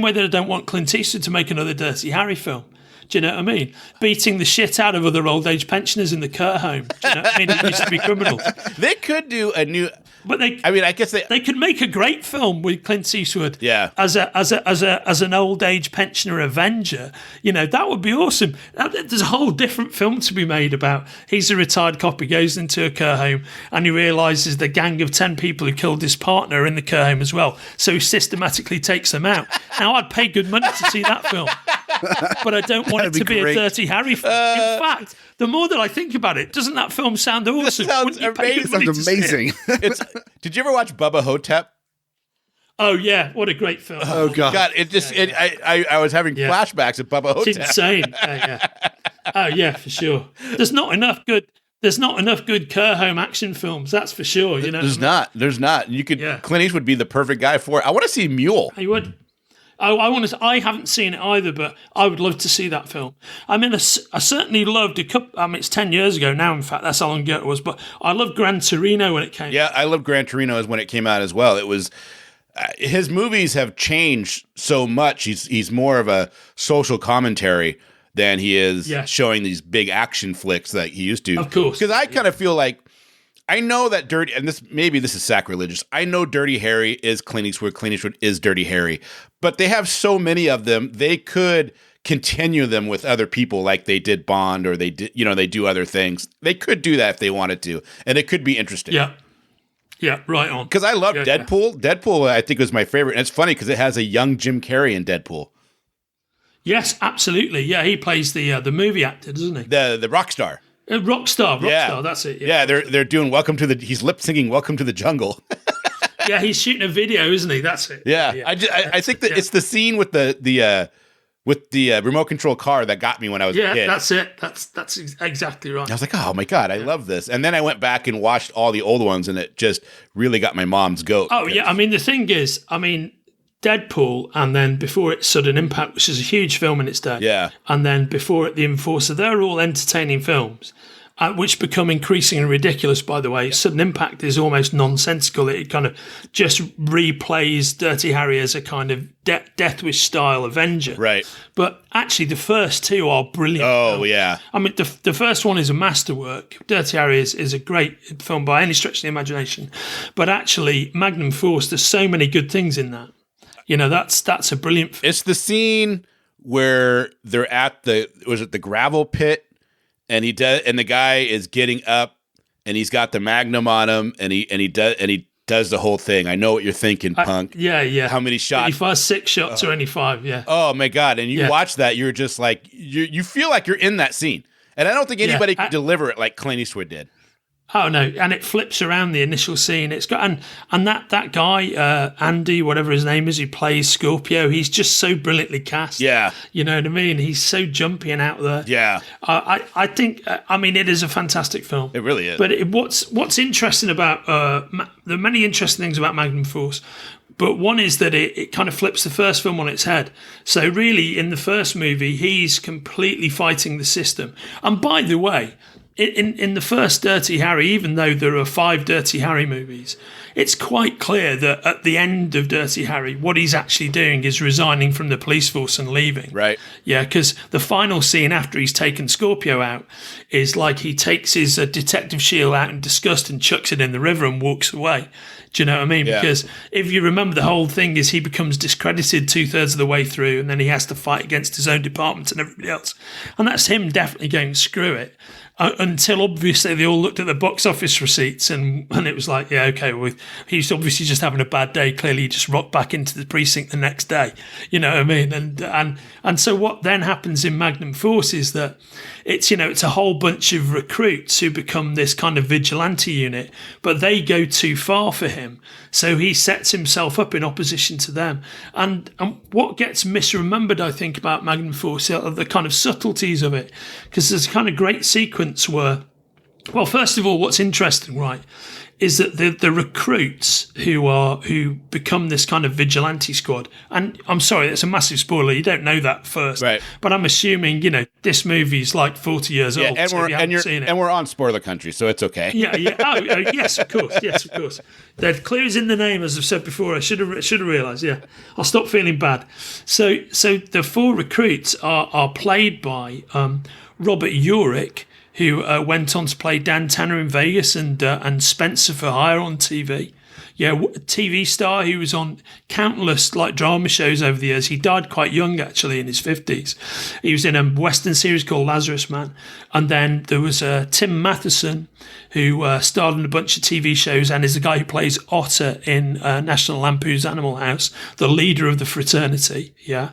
way that I don't want Clint Eastwood to make another Dirty Harry film. Do you know what I mean? Beating the shit out of other old age pensioners in the care home. Do you know what I mean? It used to be criminals. They could do a new. But I guess they could make a great film with Clint Eastwood. Yeah. As an old age pensioner avenger, that would be awesome. There's a whole different film to be made about. He's a retired cop. He goes into a care home and he realizes the gang of 10 people who killed his partner are in the care home as well. So he systematically takes them out. Now I'd pay good money to see that film, but I don't want it to be a Dirty Harry film. In fact, the more that I think about it, doesn't that film sound awesome? Sounds amazing. Did you ever watch Bubba Hotep? Oh yeah, what a great film! Oh god, it just I was having flashbacks of Bubba Hotep. It's insane. Oh yeah, for sure. There's not enough good care home action films. That's for sure. There's not. You could. Yeah. Clint Eastwood would be the perfect guy for it. I want to see Mule. He would. I haven't seen it either, but I would love to see that film. I mean, I certainly loved a couple. I mean, it's 10 years ago now. In fact, that's how long ago it was. But I loved Gran Torino when it came. Yeah, I loved Gran Torino when it came out as well. It was his movies have changed so much. He's more of a social commentary than he is showing these big action flicks that he used to. Of course, because I kind of feel like. I know that maybe this is sacrilegious. I know Dirty Harry is Clint Eastwood. Clint Eastwood is Dirty Harry. But they have so many of them, they could continue them with other people like they did Bond or they do other things. They could do that if they wanted to. And it could be interesting. Yeah. Yeah, right on. Because I love Deadpool. Yeah. Deadpool, I think, was my favorite. And it's funny because it has a young Jim Carrey in Deadpool. Yes, absolutely. Yeah, he plays the movie actor, doesn't he? The rock star. Rockstar, that's it. Yeah, they're doing he's lip syncing Welcome to the Jungle. Yeah, he's shooting a video, isn't he? That's it. Yeah. I think that it's the scene with the remote control car that got me when I was a kid. Yeah, that's it. That's exactly right. I was like, oh my God, I love this. And then I went back and watched all the old ones and it just really got my mom's goat. Oh yeah, I mean the thing is, Deadpool, and then before it, Sudden Impact, which is a huge film in its day. Yeah. And then before it, The Enforcer. They're all entertaining films, which become increasingly ridiculous, by the way. Sudden Impact is almost nonsensical. It kind of just replays Dirty Harry as a kind of Death Wish style Avenger. Right. But actually, the first two are brilliant. Oh, films. yeah. I mean, the first one is a masterwork. Dirty Harry is a great film by any stretch of the imagination. But actually, Magnum Force, there's so many good things in that. You know, that's a brilliant film. It's the scene where they're at the gravel pit, and the guy is getting up, and he's got the Magnum on him, and he does the whole thing. I know what you're thinking, punk. Yeah. How many shots? He fires 6 shots or only 5. Yeah. Oh my God! And you watch that, you're just like you feel like you're in that scene, and I don't think anybody could deliver it like Clint Eastwood did. Oh no, and it flips around the initial scene. It's got and that guy Andy, whatever his name is, who plays Scorpio, he's just so brilliantly cast. Yeah, you know what I mean. He's so jumpy and out there. Yeah, I think I mean it is a fantastic film. It really is. But what's interesting about there are many interesting things about Magnum Force. But one is that it kind of flips the first film on its head. So really, in the first movie, he's completely fighting the system. And by the way, in the first Dirty Harry, even though there are 5 Dirty Harry movies, it's quite clear that at the end of Dirty Harry, what he's actually doing is resigning from the police force and leaving. Right. Yeah, because the final scene after he's taken Scorpio out is like he takes his detective shield out in disgust and chucks it in the river and walks away. Do you know what I mean? Yeah. Because if you remember, the whole thing is he becomes discredited 2/3 of the way through, and then he has to fight against his own department and everybody else. And that's him definitely going, screw it. Until obviously they all looked at the box office receipts and it was like, yeah, okay, well, he's obviously just having a bad day. Clearly, he just rocked back into the precinct the next day. You know what I mean? And so what then happens in Magnum Force is that it's a whole bunch of recruits who become this kind of vigilante unit, but they go too far for him. So he sets himself up in opposition to them. And what gets misremembered, I think, about Magnum Force are the kind of subtleties of it, because there's a kind of great sequence where, well, first of all, what's interesting, right, is that the recruits who become this kind of vigilante squad, and I'm sorry, that's a massive spoiler. You don't know that first, right? But I'm assuming this movie's like 40 years old. And so we're on spoiler country, so it's okay. Yeah. Oh, yes, of course. They're clear as in the name, as I've said before. I should have realised. Yeah, I'll stop feeling bad. So the 4 recruits are played by Robert Urich, who went on to play Dan Tanner in Vegas and Spencer for Hire on TV. Yeah, TV star who was on countless drama shows over the years. He died quite young, actually, in his 50s. He was in a Western series called Lazarus Man. And then there was Tim Matheson, who starred in a bunch of TV shows and is the guy who plays Otter in National Lampoon's Animal House, the leader of the fraternity. Yeah.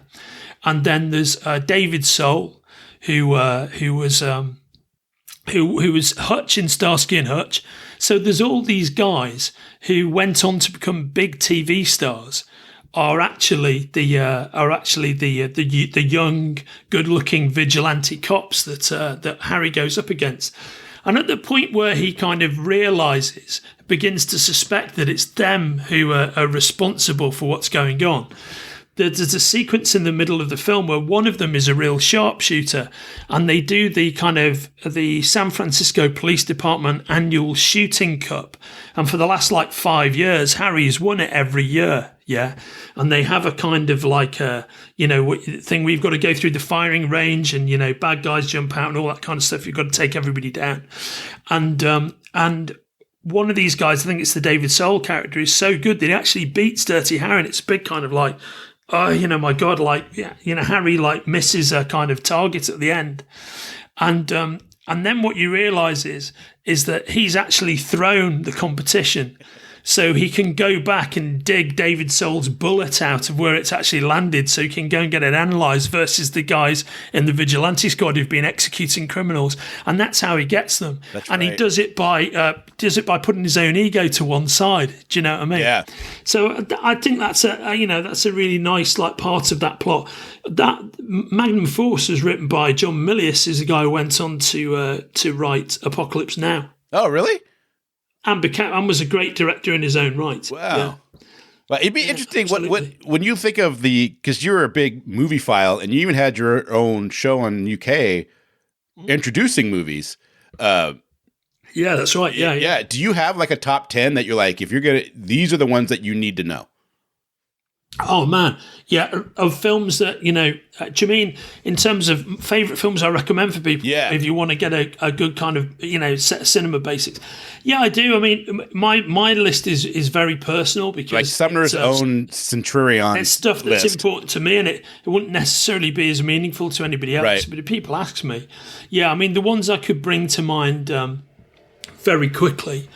And then there's David Soul, who was Hutch in Starsky and Hutch. So there's all these guys who went on to become big TV stars are actually the young, good-looking vigilante cops that Harry goes up against. And at the point where he kind of realizes, begins to suspect that it's them who are responsible for what's going on, there's a sequence in the middle of the film where one of them is a real sharpshooter, and they do the San Francisco Police Department annual shooting cup. And for the last 5 years, Harry's won it every year. Yeah. And they have a kind of thing where you've got to go through the firing range and, bad guys jump out and all that kind of stuff. You've got to take everybody down. And one of these guys, I think it's the David Soul character, is so good that he actually beats Dirty Harry. And it's a big kind of my God, Harry misses a kind of target at the end. And then what you realise is that he's actually thrown the competition. So he can go back and dig David Soul's bullet out of where it's actually landed so he can go and get it analysed versus the guys in the vigilante squad who've been executing criminals. And that's how he gets them. That's and right. He does it by putting his own ego to one side. Do you know what I mean? Yeah. So I think that's a really nice part of that plot. That Magnum Force was written by John Milius, who's the guy who went on to write Apocalypse Now. Oh, really? And was a great director in his own right. Wow. Well, it'd be interesting what absolutely. when you think of because you're a big movie file and you even had your own show on UK introducing movies. Yeah, that's right. Yeah. Do you have like a top 10 that you're like, if you're these are the ones that you need to know? Oh man, yeah, of films that do you mean in terms of favorite films I recommend for people? Yeah, if you want to get a good kind of set of cinema basics. Yeah, I do. I mean, my list is very personal because like Sumner's own Centurion. It's stuff that's important to me, and it wouldn't necessarily be as meaningful to anybody else. Right. But if people ask me, yeah, I mean, the ones I could bring to mind very quickly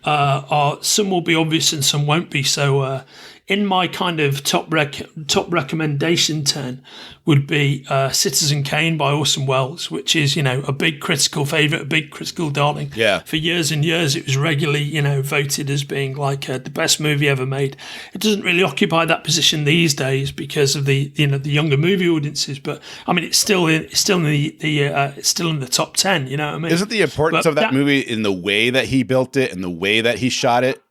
are some will be obvious and some won't be. So. In my kind of top recommendation 10 would be Citizen Kane by Orson Welles, which is, a big critical favourite, a big critical darling. Yeah. For years and years, it was regularly, voted as being like the best movie ever made. It doesn't really occupy that position these days because of the younger movie audiences, but I mean, it's still in the top 10. You know what I mean? Isn't the importance of that movie in the way that he built it and the way that he shot it?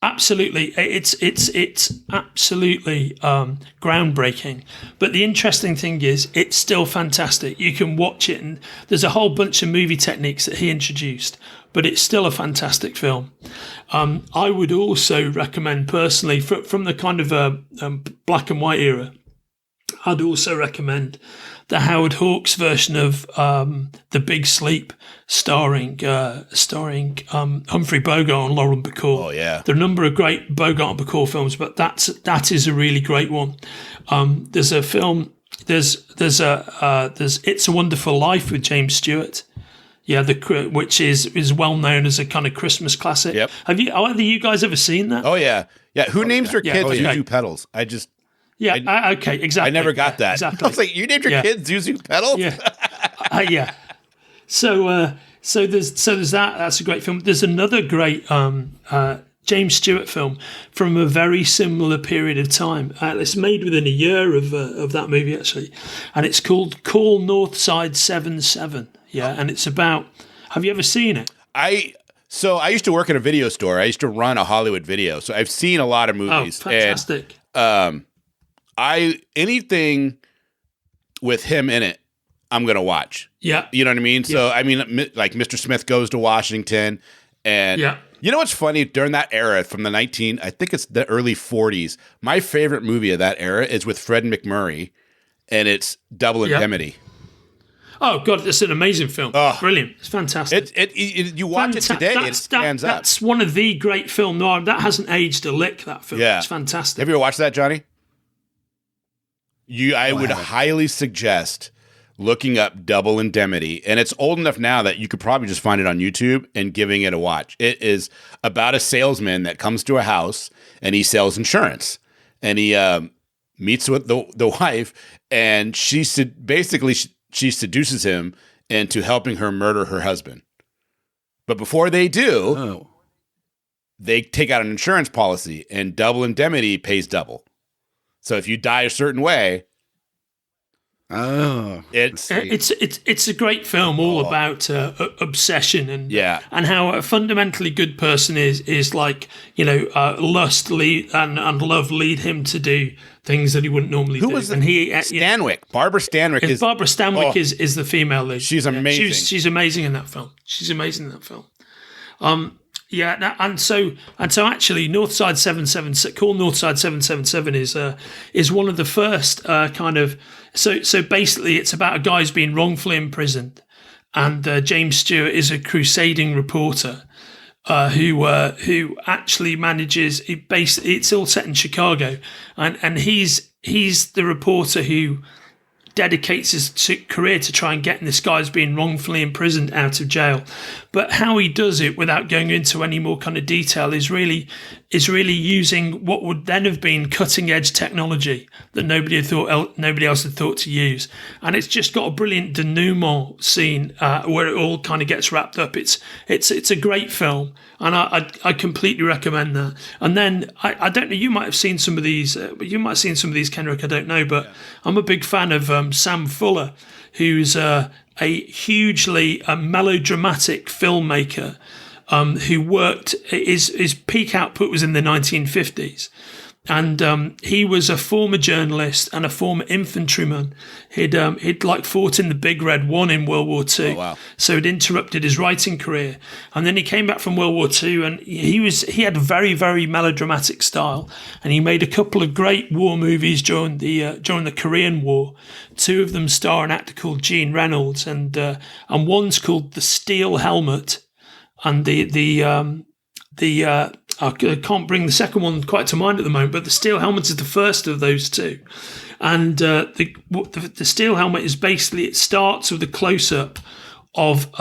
Absolutely, it's absolutely groundbreaking. But the interesting thing is, it's still fantastic. You can watch it, and there's a whole bunch of movie techniques that he introduced. But it's still a fantastic film. I would also recommend personally, from the kind of black and white era, I'd also recommend the Howard Hawks version of The Big Sleep, starring Humphrey Bogart and Lauren Bacall. Oh yeah, there are a number of great Bogart and Bacall films, but that is a really great one. There's a film. There's It's a Wonderful Life with James Stewart. Yeah, which is well known as a kind of Christmas classic. Yep. Have you guys ever seen that? Oh yeah. Who names their kids Zuzu Pedals? Yeah. Okay. Exactly. I never got that. Exactly. I was like, you named your kids Zuzu Pedals? Yeah. Yeah. So there's that. That's a great film. There's another great James Stewart film from a very similar period of time. It's made within a year of that movie actually, and it's called Call Northside 77. Yeah, and it's about. Have you ever seen it? So I used to work at a video store. I used to run a Hollywood video, so I've seen a lot of movies. Oh, fantastic! And, anything with him in it, I'm gonna watch. Yeah, you know what I mean. Yeah. So I mean, like Mr. Smith Goes to Washington, and you know what's funny during that era from the I think it's the early 40s. My favorite movie of that era is with Fred McMurray, and it's Double Indemnity. Oh God, it's an amazing film. Oh, brilliant! It's fantastic. You watch it today, it stands up. That's one of the great film noir. That hasn't aged a lick. That film. Yeah, it's fantastic. Have you ever watched that, Johnny? I would highly suggest looking up Double Indemnity, and it's old enough now that you could probably just find it on YouTube and giving it a watch. It is about a salesman that comes to a house and he sells insurance, and he meets with the wife, and she seduces him into helping her murder her husband. But before they do, they take out an insurance policy, and Double Indemnity pays double. So if you die a certain way, it's a great film all about obsession and how a fundamentally good person is like lust and love lead him to do things that he wouldn't normally do. Who was Stanwyck? Barbara Stanwyck is Barbara Stanwyck is the female lead. She's amazing. She's amazing in that film. And so actually, Northside 777, called Northside 777, is one of the first kind of. So basically, it's about a guy who's been wrongfully imprisoned, and James Stewart is a crusading reporter who actually manages. It's all set in Chicago, and he's the reporter who dedicates his career to try and getting this guy who's been wrongfully imprisoned out of jail. But how he does it without going into any more kind of detail is really using what would then have been cutting edge technology that nobody else had thought to use. And it's just got a brilliant denouement scene where it all kind of gets wrapped up. It's a great film, and I completely recommend that. And then I don't know, you might have seen some of these, Kenric, I don't know, but I'm a big fan of Sam Fuller, who's a hugely melodramatic filmmaker who worked. His peak output was in the 1950s, And he was a former journalist and a former infantryman. He'd like fought in the Big Red One in World War II. Oh, wow. So it interrupted his writing career. And then he came back from World War II, and he had a very, very melodramatic style. And he made a couple of great war movies during the Korean War. Two of them star an actor called Gene Reynolds, and one's called The Steel Helmet, and I can't bring the second one quite to mind at the moment, but The Steel Helmet is the first of those two. And the Steel Helmet is basically, it starts with a close-up of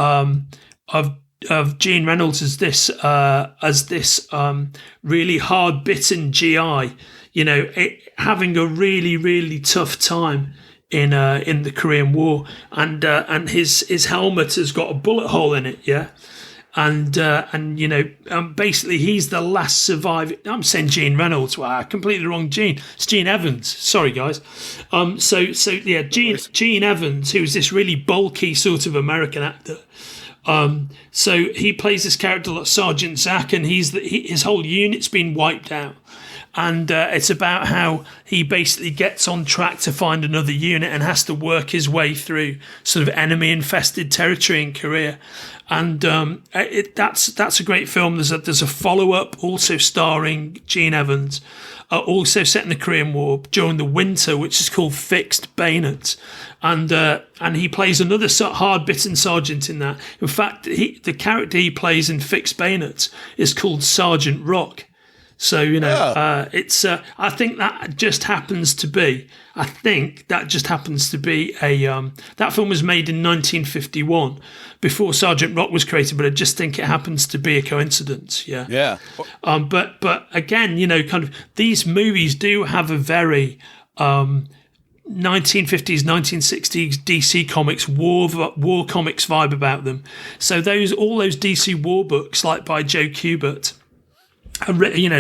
Gene Reynolds as this really hard-bitten GI, having a really, really tough time in the Korean War, and his helmet has got a bullet hole in it, yeah. And basically he's the last surviving. I'm saying Gene Reynolds. Wow, completely wrong. It's Gene Evans. Sorry, guys. Gene Evans, who's this really bulky sort of American actor. So he plays this character like Sergeant Zach, and his whole unit's been wiped out. And it's about how he basically gets on track to find another unit and has to work his way through sort of enemy-infested territory in Korea. And that's a great film. There's a follow-up also starring Gene Evans, also set in the Korean War during the winter, which is called Fixed Bayonets. And he plays another hard-bitten sergeant in that. In fact, the character he plays in Fixed Bayonets is called Sergeant Rock. So, it's. I think that just happens to be. That film was made in 1951, before Sergeant Rock was created. But I just think it happens to be a coincidence. Yeah. Yeah. But again, kind of these movies do have a very 1950s, 1960s DC Comics war comics vibe about them. So all those DC war books, like by Joe Kubert,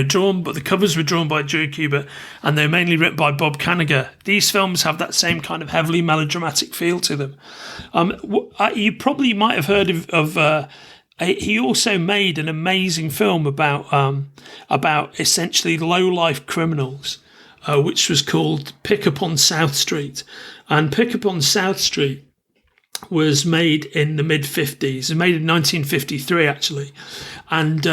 drawn, but the covers were drawn by Joe Kubert, and they're mainly written by Bob Kanigher. These films have that same kind of heavily melodramatic feel to them. You probably might have heard of he also made an amazing film about essentially low-life criminals, which was called Pickup on South Street. And Pickup on South Street was made in the mid-50s. It was made in 1953, actually. And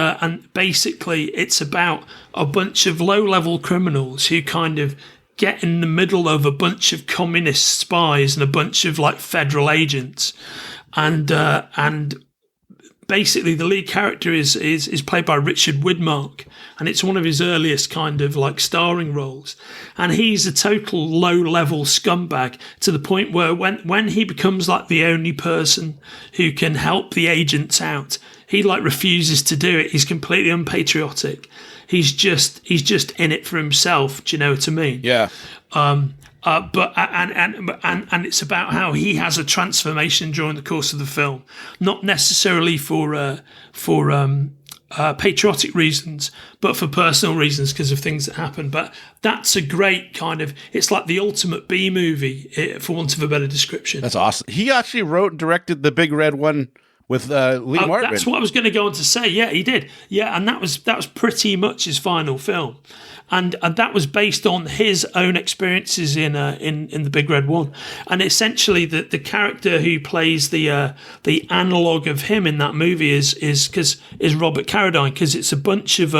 basically it's about a bunch of low-level criminals who kind of get in the middle of a bunch of communist spies and a bunch of like federal agents. And basically the lead character is played by Richard Widmark, and it's one of his earliest kind of like starring roles. And he's a total low-level scumbag to the point where when he becomes like the only person who can help the agents out, he like refuses to do it. He's completely unpatriotic. He's just in it for himself. Do you know what I mean? Yeah. But it's about how he has a transformation during the course of the film, not necessarily for patriotic reasons, but for personal reasons because of things that happen. But that's a great kind of, it's like the ultimate B movie, for want of a better description. That's awesome. He actually wrote and directed the Big Red One with Lee Marvin. That's what I was going to go on to say. Yeah, he did. Yeah, and that was pretty much his final film. And that was based on his own experiences in the Big Red One, and essentially the character who plays the analog of him in that movie is Robert Carradine, because it's a bunch of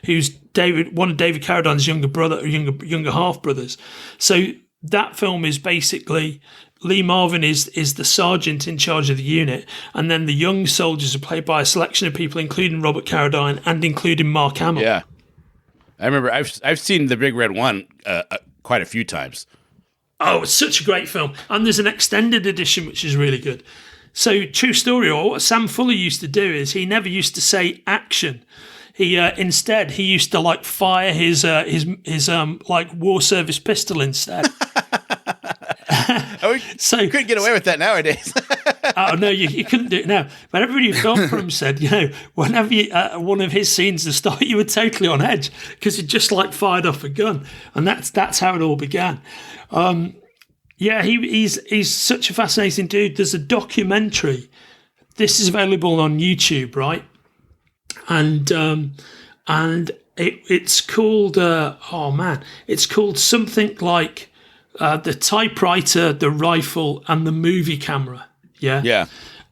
who's one of David Carradine's younger half brothers. So that film is basically Lee Marvin is the sergeant in charge of the unit, and then the young soldiers are played by a selection of people, including Robert Carradine and including Mark Hamill. Yeah. I remember I've seen the Big Red One quite a few times. Oh, it's such a great film. And there's an extended edition, which is really good. So, true story, or what Sam Fuller used to do is he never used to say action. He instead he used to like fire his like war service pistol instead. So you couldn't get away with that nowadays. Oh no, you couldn't do it now. But everybody who filmed for him said, whenever one of his scenes to start, you were totally on edge because he just like fired off a gun, and that's how it all began. He's such a fascinating dude. There's a documentary. This is available on YouTube, right? And and it's called it's called something like the typewriter, the rifle, and the movie camera. Yeah.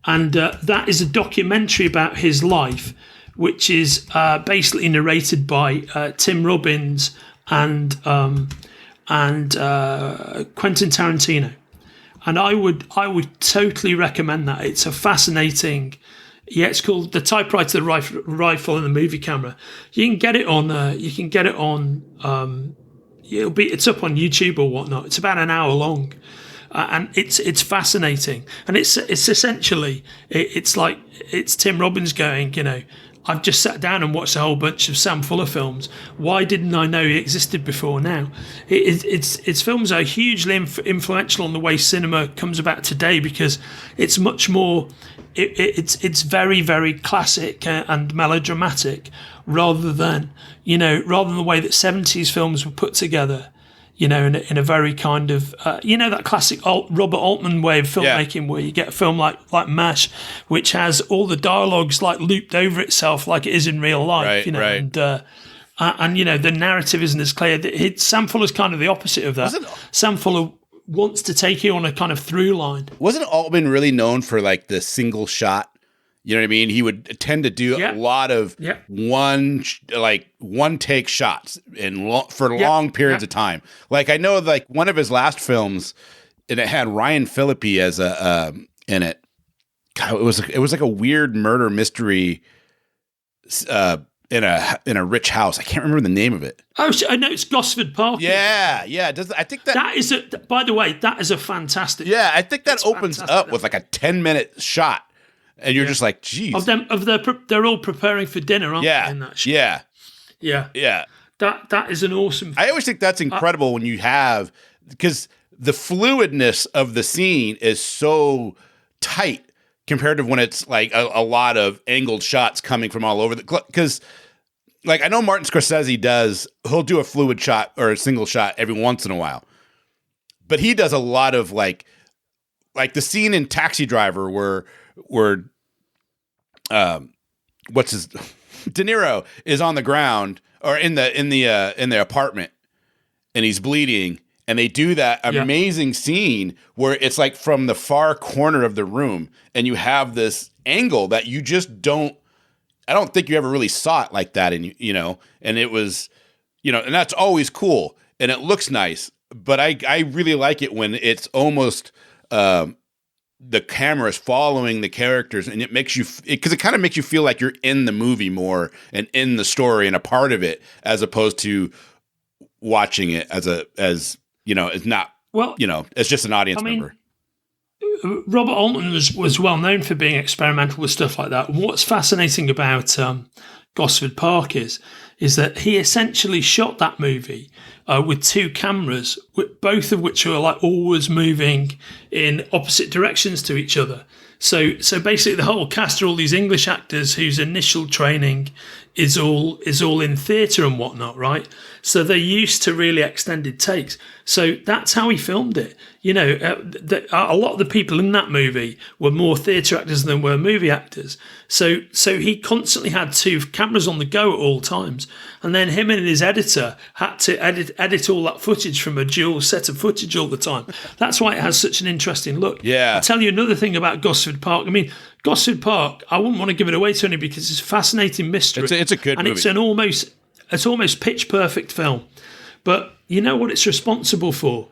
And that is a documentary about his life, which is basically narrated by Tim Robbins and Quentin Tarantino. And I would totally recommend that. It's a fascinating. Yeah, it's called The Typewriter, the Rifle, and the Movie Camera. You can get it on. It's up on YouTube or whatnot. It's about an hour long, and it's fascinating. And it's essentially it's Tim Robbins going, I've just sat down and watched a whole bunch of Sam Fuller films. Why didn't I know he existed before now? Its films are hugely influential on the way cinema comes about today, because it's much more. It's very, very classic and melodramatic, rather than the way that 70s films were put together. In a very kind of that classic Robert Altman way of filmmaking, where you get a film like MASH, which has all the dialogues like looped over itself like it is in real life. Right. And the narrative isn't as clear. Sam Fuller's kind of the opposite of that. Sam Fuller wants to take you on a kind of through line. Wasn't Altman really known for like the single shot? You know what I mean? He would tend to do a lot of one take shots for long periods of time. Like I know, like one of his last films, and it had Ryan Phillippe as in it. God, it was like a weird murder mystery in a rich house. I can't remember the name of it. Oh, I know it's Gosford Park. Yeah. I think that is by the way, that is a fantastic. Yeah, I think that opens up with like a 10-minute shot. And you're just like, geez. They're all preparing for dinner, aren't they? In that shot? Yeah. That is an awesome. I always think that's incredible when you have, because the fluidness of the scene is so tight compared to when it's like a lot of angled shots coming from all over because like I know Martin Scorsese he'll do a fluid shot or a single shot every once in a while, but he does a lot of like the scene in Taxi Driver where De Niro is on the ground or in the apartment and he's bleeding, and they do that amazing scene where it's like from the far corner of the room and you have this angle that you just I don't think you ever really saw it like that, and and it was and that's always cool and it looks nice, but I really like it when it's almost the camera is following the characters, and it makes you because it kind of makes you feel like you're in the movie more and in the story and a part of it, as opposed to watching it as not as just an audience member. Robert Altman was well known for being experimental with stuff like that. What's fascinating about Gosford Park is that he essentially shot that movie with two cameras, both of which were like always moving in opposite directions to each other. So basically, the whole cast are all these English actors whose initial training is all in theatre and whatnot, right? So they're used to really extended takes. So that's how he filmed it. A lot of the people in that movie were more theatre actors than were movie actors. So he constantly had two cameras on the go at all times. And then him and his editor had to edit all that footage from a dual set of footage all the time. That's why it has such an interesting look. Yeah. I'll tell you another thing about Gosford Park. I mean, Gosford Park, I wouldn't want to give it away to anybody because it's a fascinating mystery. It's a good movie. And it's almost pitch perfect film. But you know what it's responsible for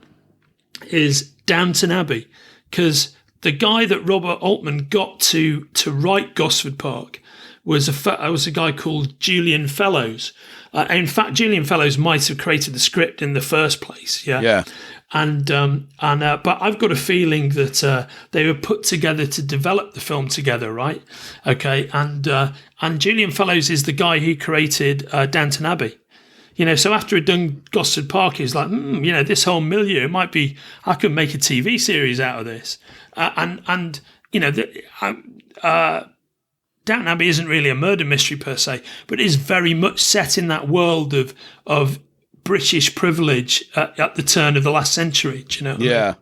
is Downton Abbey, because the guy that Robert Altman got to write Gosford Park was a guy called Julian Fellows. In fact, Julian Fellows might have created the script in the first place. Yeah. But I've got a feeling that they were put together to develop the film together, right? Okay, and Julian Fellows is the guy who created Downton Abbey. So after he'd done Gosford Park, he was like, this whole milieu, it might be, I could make a TV series out of this. Downton Abbey isn't really a murder mystery per se, but it is very much set in that world of British privilege at the turn of the last century. Do you know? Yeah.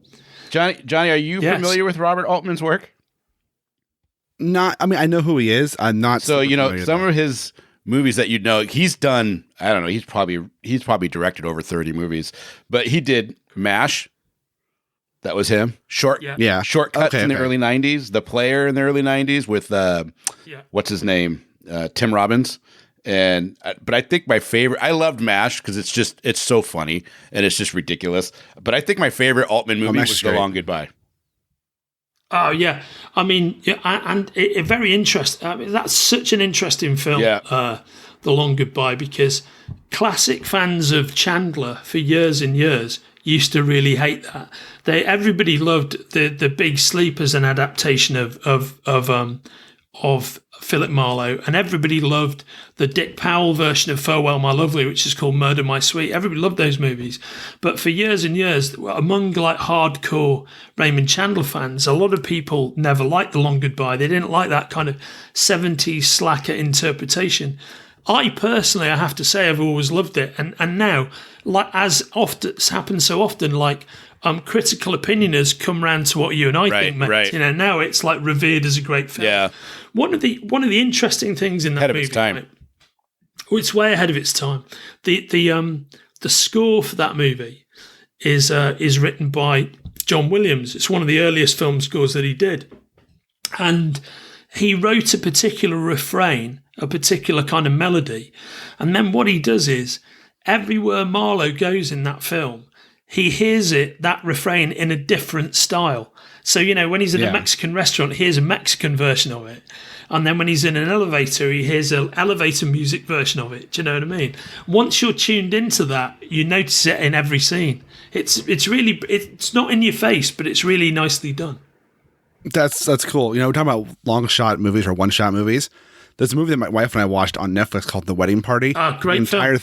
Johnny, are you familiar with Robert Altman's work? I know who he is. I'm not. So, some of his movies that you know. He's done, I don't know, he's probably directed over 30 movies, but he did MASH. That was him. Shortcuts in the early 90s, The Player in the early 90s with what's his name? Tim Robbins. But I think my favorite, I loved MASH because it's so funny and it's just ridiculous. But I think my favorite Altman movie was The Long Goodbye. Oh yeah, I mean, very interesting. I mean, that's such an interesting film, The Long Goodbye, because classic fans of Chandler for years and years used to really hate that. Everybody loved the Big Sleep as an adaptation of Philip Marlowe, and everybody loved the Dick Powell version of Farewell My Lovely, which is called Murder My Sweet. Everybody loved those movies. But for years and years, among like hardcore Raymond Chandler fans, a lot of people never liked The Long Goodbye. They didn't like that kind of 70s slacker interpretation. I personally, I have to say, I've always loved it. And now, like as often it's happened so often, like critical opinion has come round to what you and I think, mate. Right. You know, now it's like revered as a great film. Yeah. One of the interesting things in that ahead movie, of its time. right, it's way ahead of its time. The score for that movie is written by John Williams. It's one of the earliest film scores that he did, and he wrote a particular refrain, a particular kind of melody, and then what he does is everywhere Marlowe goes in that film, he hears that refrain in a different style. So, you know, when he's in a Mexican restaurant, he hears a Mexican version of it. And then when he's in an elevator, he hears an elevator music version of it. Do you know what I mean? Once you're tuned into that, you notice it in every scene. It's not in your face, but it's really nicely done. That's cool. You know, we're talking about long shot movies or one shot movies. There's a movie that my wife and I watched on Netflix called The Wedding Party. Great film.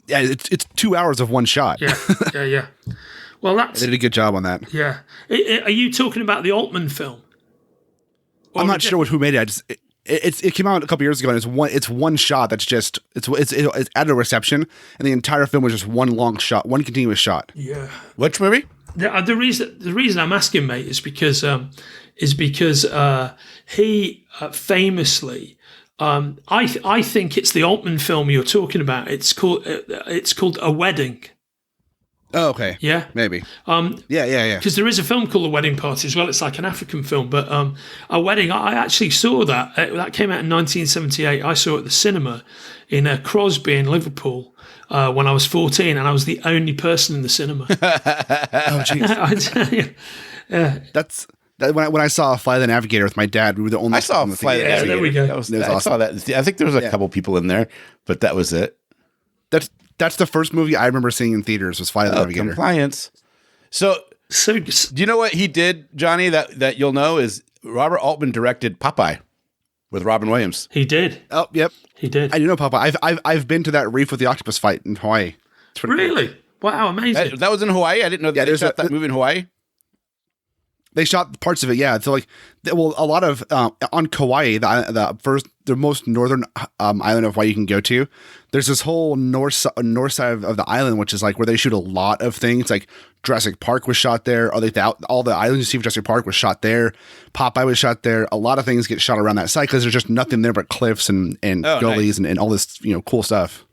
It's 2 hours of one shot. Yeah. Well, they did a good job on that. Yeah. Are you talking about the Altman film? Or I'm not sure who made it. It came out a couple years ago, and it's one shot. That's just it's at a reception, and the entire film was just one long shot, one continuous shot. Yeah. Which movie? The reason I'm asking, mate, is because he famously. I think it's the Altman film you're talking about. It's called A Wedding. Oh, okay. Yeah, maybe. Yeah. Because there is a film called The Wedding Party as well. It's like an African film, but A Wedding. I actually saw that. That came out in 1978. I saw it at the cinema in Crosby in Liverpool when I was 14, and I was the only person in the cinema. Oh, jeez. That's. When I saw Fly the Navigator with my dad, we were the only. I saw Fly the Navigator. There we go. That was awesome. I saw that. I think there was a couple people in there, but that was it. That's the first movie I remember seeing in theaters was Fly the Navigator. Compliance. So do you know what he did, Johnny? That you'll know is Robert Altman directed Popeye with Robin Williams. He did. Oh, yep. He did. I do know Popeye. I've been to that reef with the octopus fight in Hawaii. Really? Cool. Wow, amazing. That was in Hawaii. I didn't know they shot that movie in Hawaii. They shot parts of it, yeah. So like, a lot of on Kauai, the most northern island of Hawaii you can go to. There's this whole north side of the island, which is like where they shoot a lot of things. Like Jurassic Park was shot there. Or like all the islands you see for Jurassic Park was shot there. Popeye was shot there. A lot of things get shot around that site because there's just nothing there but cliffs and gullies and all this cool stuff.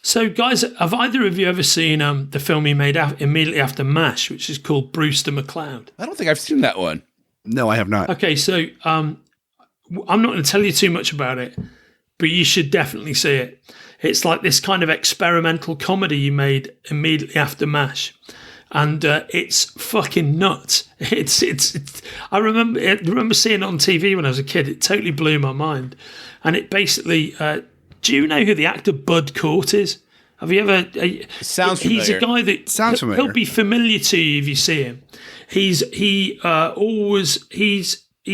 So, guys, have either of you ever seen the film he made immediately after MASH, which is called Brewster McCloud? I don't think I've seen that one. No, I have not. Okay, so I'm not going to tell you too much about it, but you should definitely see it. It's like this kind of experimental comedy he made immediately after MASH, and it's fucking nuts. It's. I remember seeing it on TV when I was a kid. It totally blew my mind, and it basically. Do you know who the actor Bud Cort is? Have you ever? Sounds familiar. He's a guy that sounds familiar. He'll be familiar to you if you see him. He's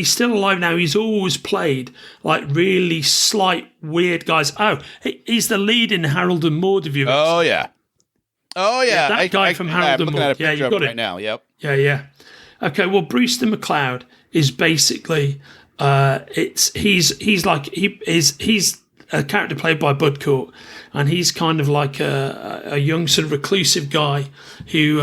still alive now. He's always played like really slight, weird guys. Oh, he's the lead in Harold and Maude. Have you? Oh yeah. That guy from Harold and Maude. Yeah, you got it right now. Yep. Yeah. Okay. Well, Brewster McCloud is basically he's a character played by Bud Cort, and he's kind of like a young sort of reclusive guy who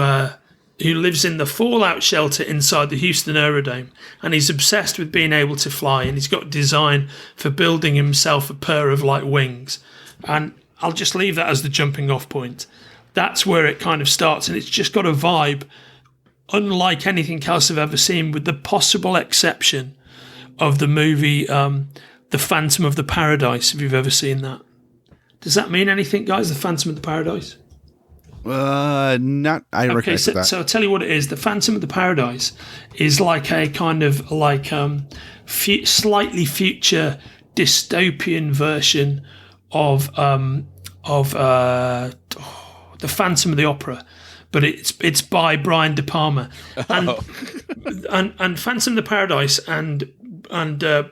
who lives in the fallout shelter inside the Houston Aerodrome, and he's obsessed with being able to fly, and he's got design for building himself a pair of like wings. And I'll just leave that as the jumping off point. That's where it kind of starts, and it's just got a vibe unlike anything else I've ever seen, with the possible exception of the movie The Phantom of the Paradise, if you've ever seen that. Does that mean anything, guys, The Phantom of the Paradise? Not. I recognize that. So I'll tell you what it is. The Phantom of the Paradise is like a kind of like slightly future dystopian version of The Phantom of the Opera, but it's by Brian De Palma, and Phantom of the Paradise and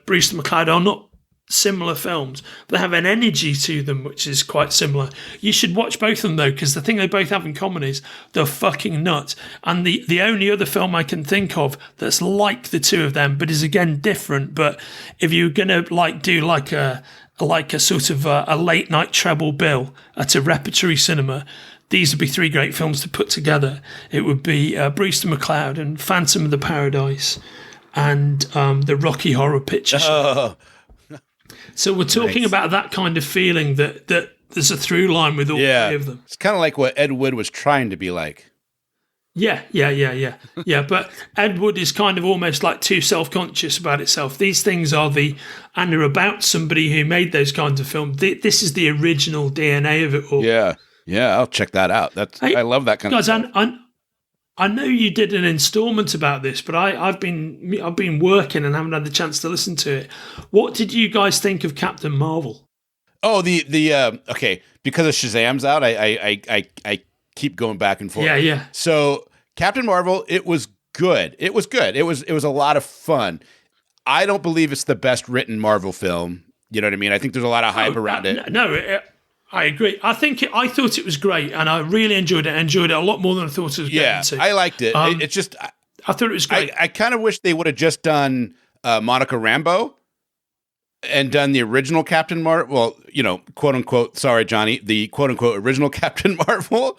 Brewster McCloud are not similar films. They have an energy to them which is quite similar. You should watch both of them though, because the thing they both have in common is they're fucking nuts. And the only other film I can think of that's like the two of them, but is again different. But if you're gonna like do like a sort of a late night treble bill at a repertory cinema, these would be three great films to put together. It would be Brewster McCloud and Phantom of the Paradise and the Rocky Horror Picture Show. So we're talking about that kind of feeling that there's a through line with all three of them. It's kind of like what Ed Wood was trying to be like. Yeah. But Ed Wood is kind of almost like too self-conscious about itself. These things are about somebody who made those kinds of films. This is the original DNA of it all. Yeah, I'll check that out. I love that kind of stuff. I know you did an installment about this, but I've been working and haven't had the chance to listen to it. What did you guys think of Captain Marvel? Oh, okay, because of Shazam's out, I keep going back and forth. Yeah. So Captain Marvel, it was good. It was a lot of fun. I don't believe it's the best written Marvel film. You know what I mean? I think there's a lot of hype around it. No, I agree. I thought it was great, and I really enjoyed it. I enjoyed it a lot more than I thought it was going to. I liked it. It's just I thought it was great. I kind of wish they would have just done Monica Rambeau and done the original Captain Marvel. Well, quote unquote. Sorry, Johnny. The quote unquote original Captain Marvel.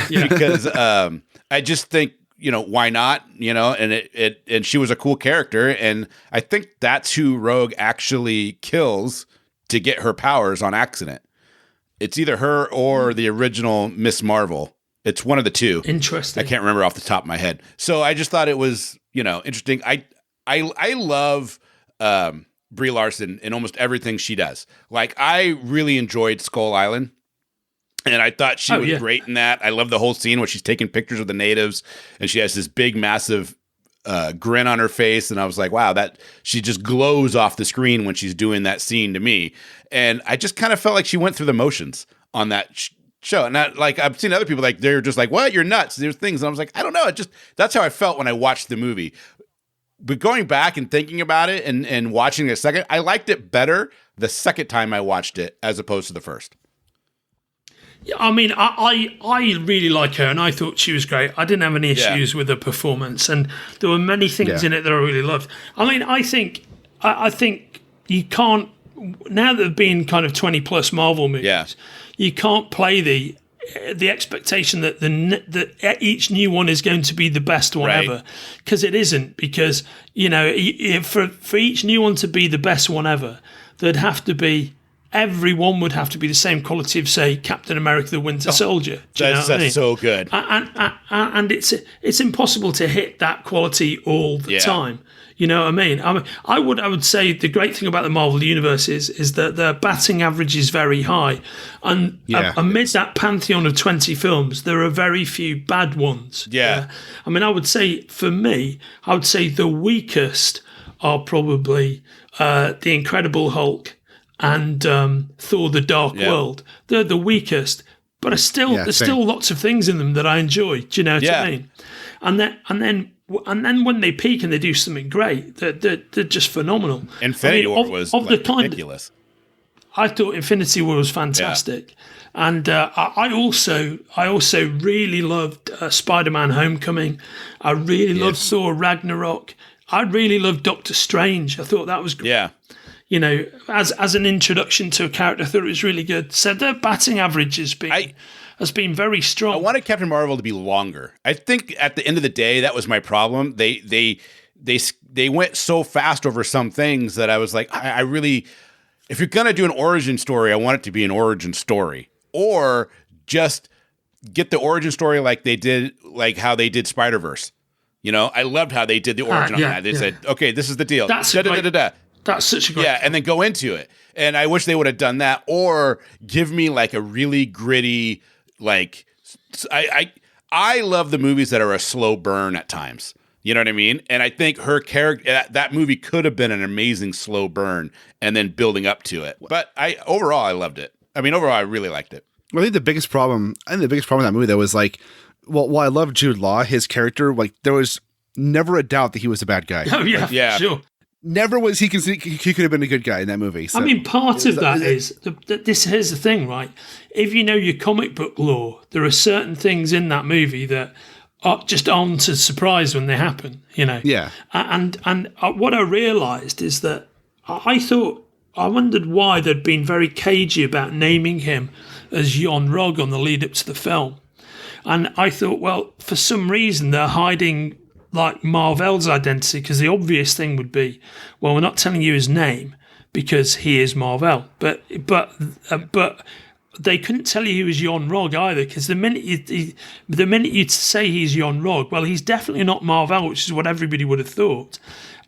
Because I just think why not? And she was a cool character, and I think that's who Rogue actually kills to get her powers on accident. It's either her or the original Miss Marvel. It's one of the two. Interesting. I can't remember off the top of my head. So I just thought it was, interesting. I love Brie Larson in almost everything she does. Like, I really enjoyed Skull Island, and I thought she was great in that. I love the whole scene where she's taking pictures of the natives, and she has this big, massive grin on her face, and I was like, wow, that she just glows off the screen when she's doing that scene to me. And I just kind of felt like she went through the motions on that show. And I've seen other people they're just like, what? You're nuts. There's things. And I was like, I don't know. That's how I felt when I watched the movie. But going back and thinking about it and watching it a second, I liked it better the second time I watched it as opposed to the first. Yeah, I mean, I really like her, and I thought she was great. I didn't have any issues with her performance, and there were many things in it that I really loved. I mean, I think you can't, now that there have been kind of 20 plus Marvel movies, you can't play the expectation that each new one is going to be the best one ever, because it isn't. Because for each new one to be the best one ever, there'd have to be. Everyone would have to be the same quality of, say, Captain America: The Winter Soldier. That's so good. And it's impossible to hit that quality all the time. You know what I mean? I would say the great thing about the Marvel Universe is that their batting average is very high. And amidst that pantheon of 20 films, there are very few bad ones. Yeah. I mean, I would say, for me, the weakest are probably The Incredible Hulk and Thor: The Dark World. They're the weakest, but there's still lots of things in them that I enjoy. Do you know what I mean? And then when they peak and they do something great, they're just phenomenal. Infinity War was ridiculous. I thought Infinity War was fantastic. And I also really loved Spider-Man: Homecoming. I really loved Thor: Ragnarok. I really loved Doctor Strange. I thought that was great. Yeah. as an introduction to a character, I thought it was really good. So their batting average has been very strong. I wanted Captain Marvel to be longer. I think at the end of the day, that was my problem. They went so fast over some things that I was like, I really, if you're gonna do an origin story, I want it to be an origin story, or just get the origin story like they did, like how they did Spider-Verse. I loved how they did the origin on that. They said, okay, this is the deal. That's such a great. Yeah, and then go into it. And I wish they would have done that, or give me like a really gritty, like I love the movies that are a slow burn at times. You know what I mean? And I think her character, that movie could have been an amazing slow burn and then building up to it. But overall, I loved it. I mean, overall, I really liked it. Well, I think the biggest problem in that movie, though, was like, well, while I love Jude Law, his character, like, there was never a doubt that he was a bad guy. Oh, yeah, sure. Never was he could have been a good guy in that movie. So. I mean, part of that is here's the thing, right? If you know your comic book lore, there are certain things in that movie that just aren't a surprise when they happen, Yeah. And what I realised is that I wondered why they'd been very cagey about naming him as Jon Rog on the lead up to the film. And I thought, well, for some reason they're hiding like Mar-Vell's identity, because the obvious thing would be, well, we're not telling you his name because he is Mar-Vell. But they couldn't tell you he was Jon Rog either, because the minute you say he's Jon Rog, well, he's definitely not Mar-Vell, which is what everybody would have thought.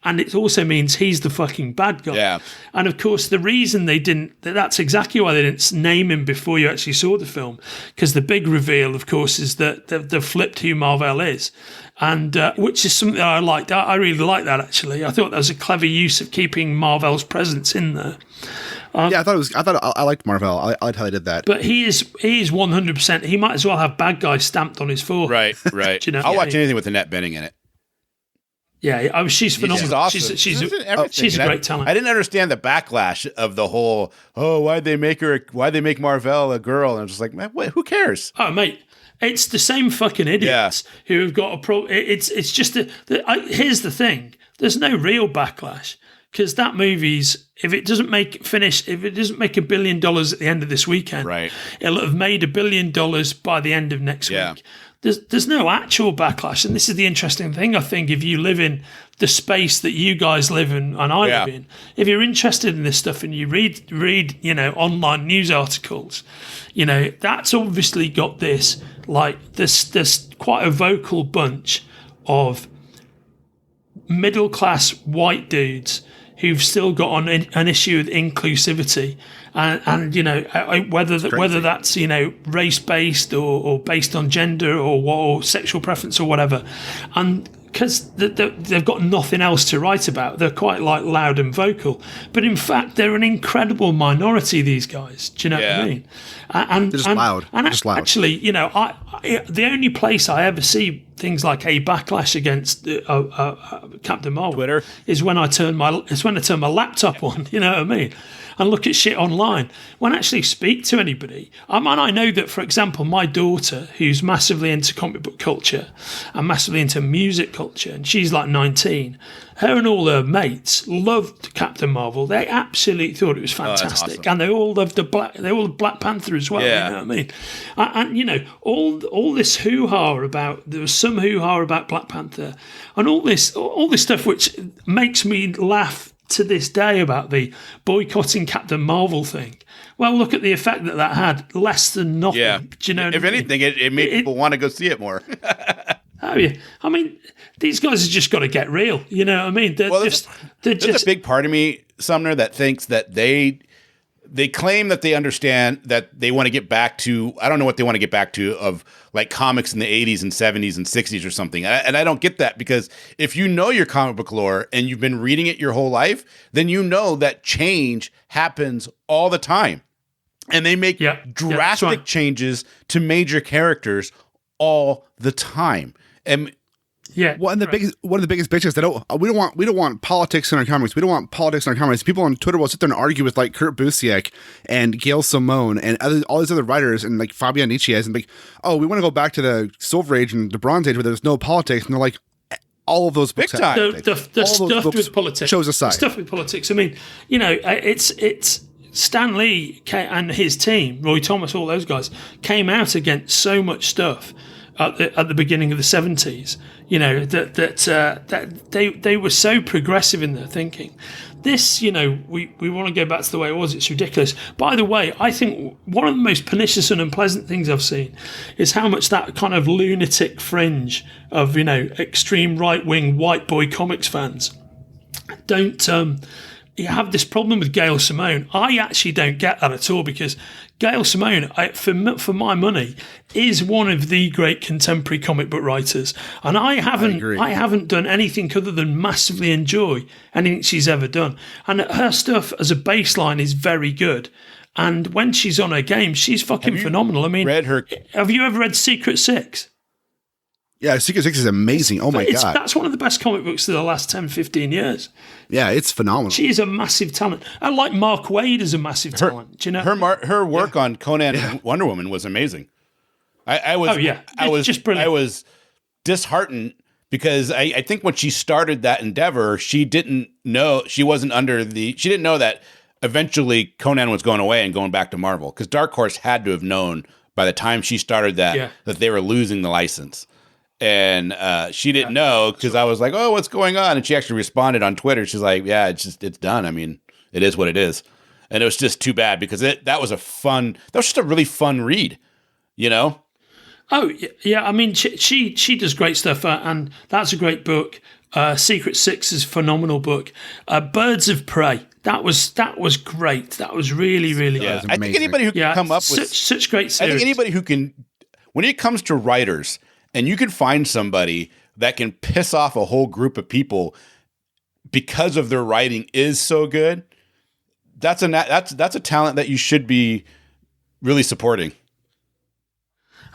And it also means he's the fucking bad guy. Yeah. And of course, the reason that's exactly why they didn't name him before you actually saw the film. Because the big reveal, of course, is that they've flipped who Mar-Vell is. And which is something that I liked. I really liked that, actually. I thought that was a clever use of keeping Mar-Vell's presence in there. I liked Mar-Vell. I liked how they did that. But he is 100%. He might as well have bad guy stamped on his forehead. Right. I'll watch anything with Annette Bening in it. Yeah, she's phenomenal. She's awesome. She's a great talent. I didn't understand the backlash of the whole, why'd they make Mar-Vell a girl? And I was just like, man, who cares? Oh, mate, it's the same fucking idiots who have got a problem. It's just, here's the thing. There's no real backlash, because that movie's, if it doesn't make $1 billion at the end of this weekend, right, it'll have made $1 billion by the end of next week. There's no actual backlash, and this is the interesting thing. I think if you live in the space that you guys live in and I live in, if you're interested in this stuff and you read online news articles, that's obviously got this there's quite a vocal bunch of middle class white dudes who've still got an issue with inclusivity, and whether that's race based or based on gender or sexual preference or whatever, and because they've got nothing else to write about, they're quite loud and vocal. But in fact, they're an incredible minority. These guys, do you know what I mean? And they're just loud. Actually, the only place I ever see things like a backlash against Captain Marvel Twitter is when I turn my laptop on. You know what I mean? And look at shit online. When I actually speak to anybody, I know that, for example, my daughter, who's massively into comic book culture and massively into music culture, and she's like 19, her and all her mates loved Captain Marvel. They absolutely thought it was fantastic, and they all loved Black Panther as well. Yeah. You know what I mean? And all this hoo-ha about, there was some hoo-ha about Black Panther, and all this stuff which makes me laugh to this day about the boycotting Captain Marvel thing. Well, look at the effect that had. Less than nothing. Yeah. Do you know if anything, it made people want to go see it more. Oh yeah. I mean, these guys have just got to get real. You know what I mean? There's a big part of me, Sumner, that thinks that they claim that they understand that they want to get back to, I don't know what they want to get back to, of like comics in the 80s and 70s and 60s or something. And I don't get that, because if you know your comic book lore and you've been reading it your whole life, then you know that change happens all the time. And they make drastic changes to major characters all the time. And yeah, one of the biggest bitches we don't want politics in our comics. We don't want politics in our comics. People on Twitter will sit there and argue with like Kurt Busiek and Gail Simone and all these other writers and like Fabian Niciez and like, oh, we want to go back to the Silver Age and the Bronze Age where there's no politics. And they're like, all of those books. Big time. The stuff with politics. Shows aside. Stuff with politics. I mean, it's Stan Lee and his team, Roy Thomas, all those guys, came out against so much stuff at the beginning of the 70s. That they were so progressive in their thinking. This, we want to go back to the way it was. It's ridiculous. By the way, I think one of the most pernicious and unpleasant things I've seen is how much that kind of lunatic fringe of, extreme right-wing white boy comics fans don't you have this problem with Gail Simone. I actually don't get that at all, because Gail Simone, for my money, is one of the great contemporary comic book writers, and I haven't done anything other than massively enjoy anything she's ever done. And her stuff as a baseline is very good. And when she's on her game, she's fucking phenomenal. I mean, have you ever read Secret Six? Yeah, Secret Six is amazing. Oh my God. That's one of the best comic books of the last 10, 15 years. Yeah, it's phenomenal. She is a massive talent. I like Mark Waid as a massive talent. Do you know? Her work on Conan and Wonder Woman was amazing. I was just brilliant. I was disheartened because I think when she started that endeavor, she didn't know that eventually Conan was going away and going back to Marvel, because Dark Horse had to have known by the time she started that they were losing the license. And she didn't know, because I was like, oh, what's going on? And she actually responded on Twitter. She's like, yeah, it's done. I mean, it is what it is. And it was just too bad, because that was just a really fun read, Oh, yeah. I mean, she does great stuff, and that's a great book. Secret Six is a phenomenal book. Birds of Prey. That was great. That was really, really good. I think anybody who can come up with such great series. I think anybody who can, when it comes to writers, and you can find somebody that can piss off a whole group of people because of their writing is so good, that's a talent that you should be really supporting.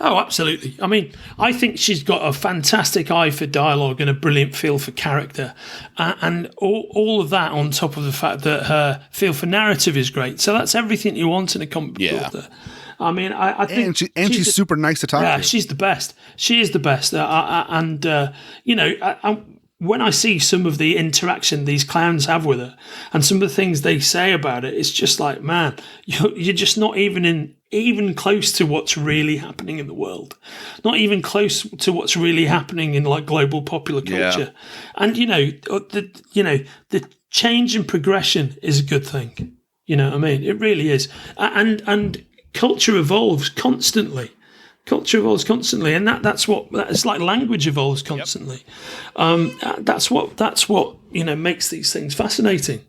Oh, absolutely. I mean, I think she's got a fantastic eye for dialogue and a brilliant feel for character. And all of that on top of the fact that her feel for narrative is great. So that's everything you want in a comic book author. I mean, I think... And she's super nice to talk to. Yeah, she's the best. She is the best. When I see some of the interaction these clowns have with her and some of the things they say about it, it's just like, man, you're just not even close to what's really happening in the world, not even close to what's really happening in like global popular culture. And the change and progression is a good thing. You know what I mean? It really is. And culture evolves constantly. And that's it's like language evolves constantly. That's what makes these things fascinating.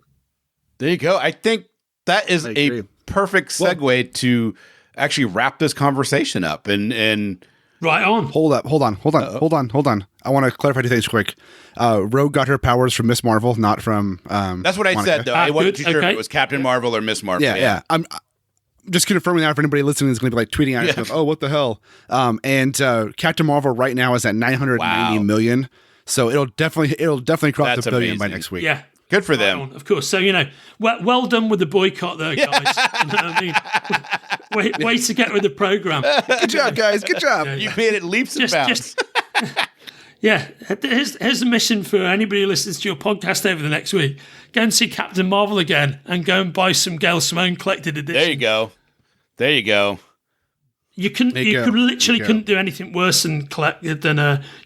There you go. I think that is a perfect segue to actually wrap this conversation up. And right on. Hold on. I want to clarify two things quick. Rogue got her powers from Miss Marvel, not from. That's what I said, though. I wasn't too sure if it was Captain Marvel or Miss Marvel. Yeah. I'm just confirming that for anybody listening is going to be like tweeting at us, oh, what the hell? And Captain Marvel right now is at 990 million. So it'll definitely cross the billion by next week. Yeah. Good for them. Of course. So, well done with the boycott there, guys. You know what I mean? Way to get with the program. Good job, guys. Good job. You made it leaps and bounds. Yeah. Here's the mission for anybody who listens to your podcast over the next week. Go and see Captain Marvel again and go and buy some Gail Simone collected edition. There you go. You couldn't do anything worse than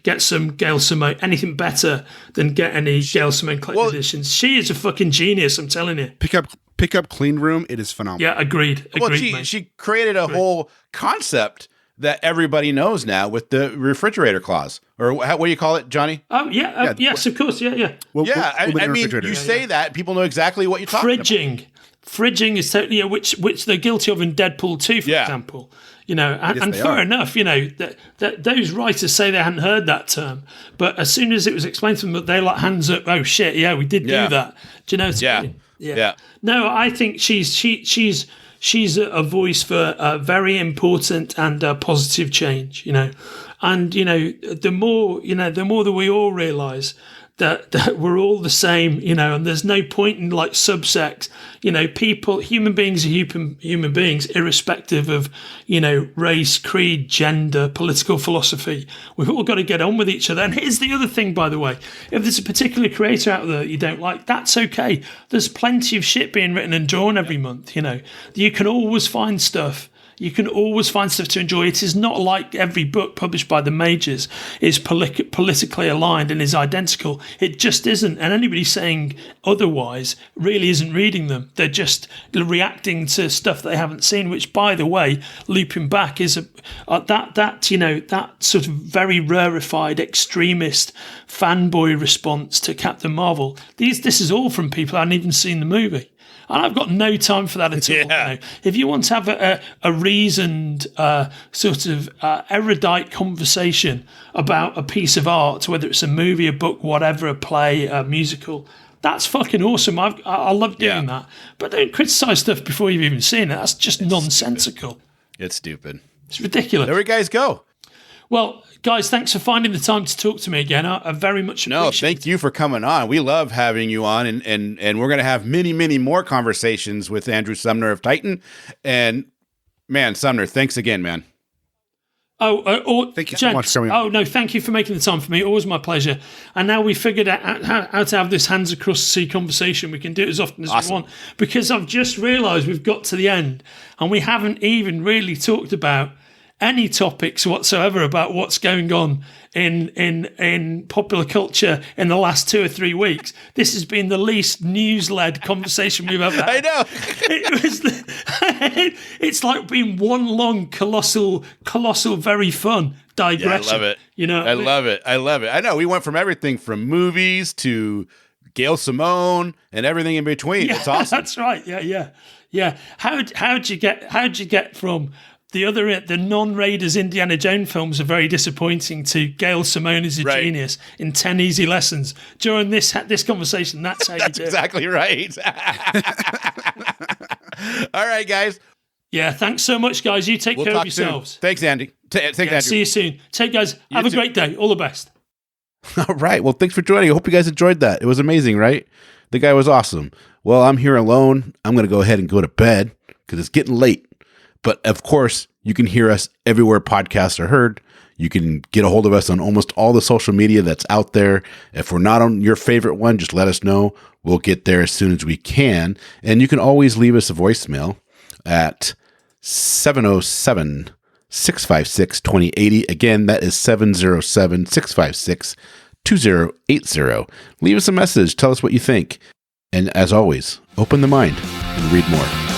get some Gail Simone, anything better than get any Gail Simone collected editions. She is a fucking genius, I'm telling you. Pick up Clean Room. It is phenomenal. Yeah, agreed. Well, she created a whole concept that everybody knows now with the refrigerator clause, or what do you call it, Johnny? Oh yeah, yes, of course, yeah. I mean, you say that people know exactly what you're talking about. Fridging is totally which they're guilty of in Deadpool 2, for example. And fair enough. That those writers say they hadn't heard that term, but as soon as it was explained to them, they like hands up. Oh shit, yeah, we did do that. Do you know what I mean? Yeah. No, I think she's a voice for a very important and positive change. And the more that we all realise that we're all the same, and there's no point in like subsects. Human beings are human beings, irrespective of, race, creed, gender, political philosophy. We've all got to get on with each other. And here's the other thing, by the way, if there's a particular creator out there that you don't like, that's okay. There's plenty of shit being written and drawn every month. You can always find stuff. You can always find stuff to enjoy. It is not like every book published by the majors is politically aligned and is identical. It just isn't. And anybody saying otherwise really isn't reading them. They're just reacting to stuff they haven't seen, which, by the way, looping back is that sort of very rarefied extremist fanboy response to Captain Marvel. This is all from people who hadn't even seen the movie. And I've got no time for that at all. If you want to have a reasoned, erudite conversation about a piece of art, whether it's a movie, a book, whatever, a play, a musical, that's fucking awesome. I love doing that. But don't criticize stuff before you've even seen it. That's just nonsensical. It's stupid. It's ridiculous. There you guys go. Well, guys, thanks for finding the time to talk to me again. I very much appreciate it. No, thank you for coming on. We love having you on, and we're going to have many, many more conversations with Andrew Sumner of Titan. And, man, Sumner, thanks again, man. Thank you so much. No, thank you for making the time for me. Always my pleasure. And now we figured out how to have this hands across the sea conversation. We can do it as often as we want, because I've just realised we've got to the end and we haven't even really talked about any topics whatsoever about what's going on in popular culture in the last 2 or 3 weeks. This has been the least news-led conversation we've ever had. I know. It's like being one long, colossal, very fun digression. Yeah, I love it. I love it. I know. We went from everything from movies to Gail Simone and everything in between. Yeah, it's awesome. That's right. Yeah. How'd you get from the non-Raiders Indiana Jones films are very disappointing to Gail Simone is a genius in 10 easy lessons during this conversation? That's how you do it. Exactly right. All right, guys. Yeah, thanks so much, guys. You take care of yourselves. Soon. Thanks, Andy. Thanks, Andrew. See you soon. Take guys. Have a great day. All the best. All right. Well, thanks for joining. I hope you guys enjoyed that. It was amazing, right? The guy was awesome. Well, I'm here alone. I'm going to go ahead and go to bed because it's getting late. But of course, you can hear us everywhere podcasts are heard. You can get a hold of us on almost all the social media that's out there. If we're not on your favorite one, just let us know. We'll get there as soon as we can. And you can always leave us a voicemail at 707-656-2080. Again, that is 707-656-2080. Leave us a message. Tell us what you think. And as always, open the mind and read more.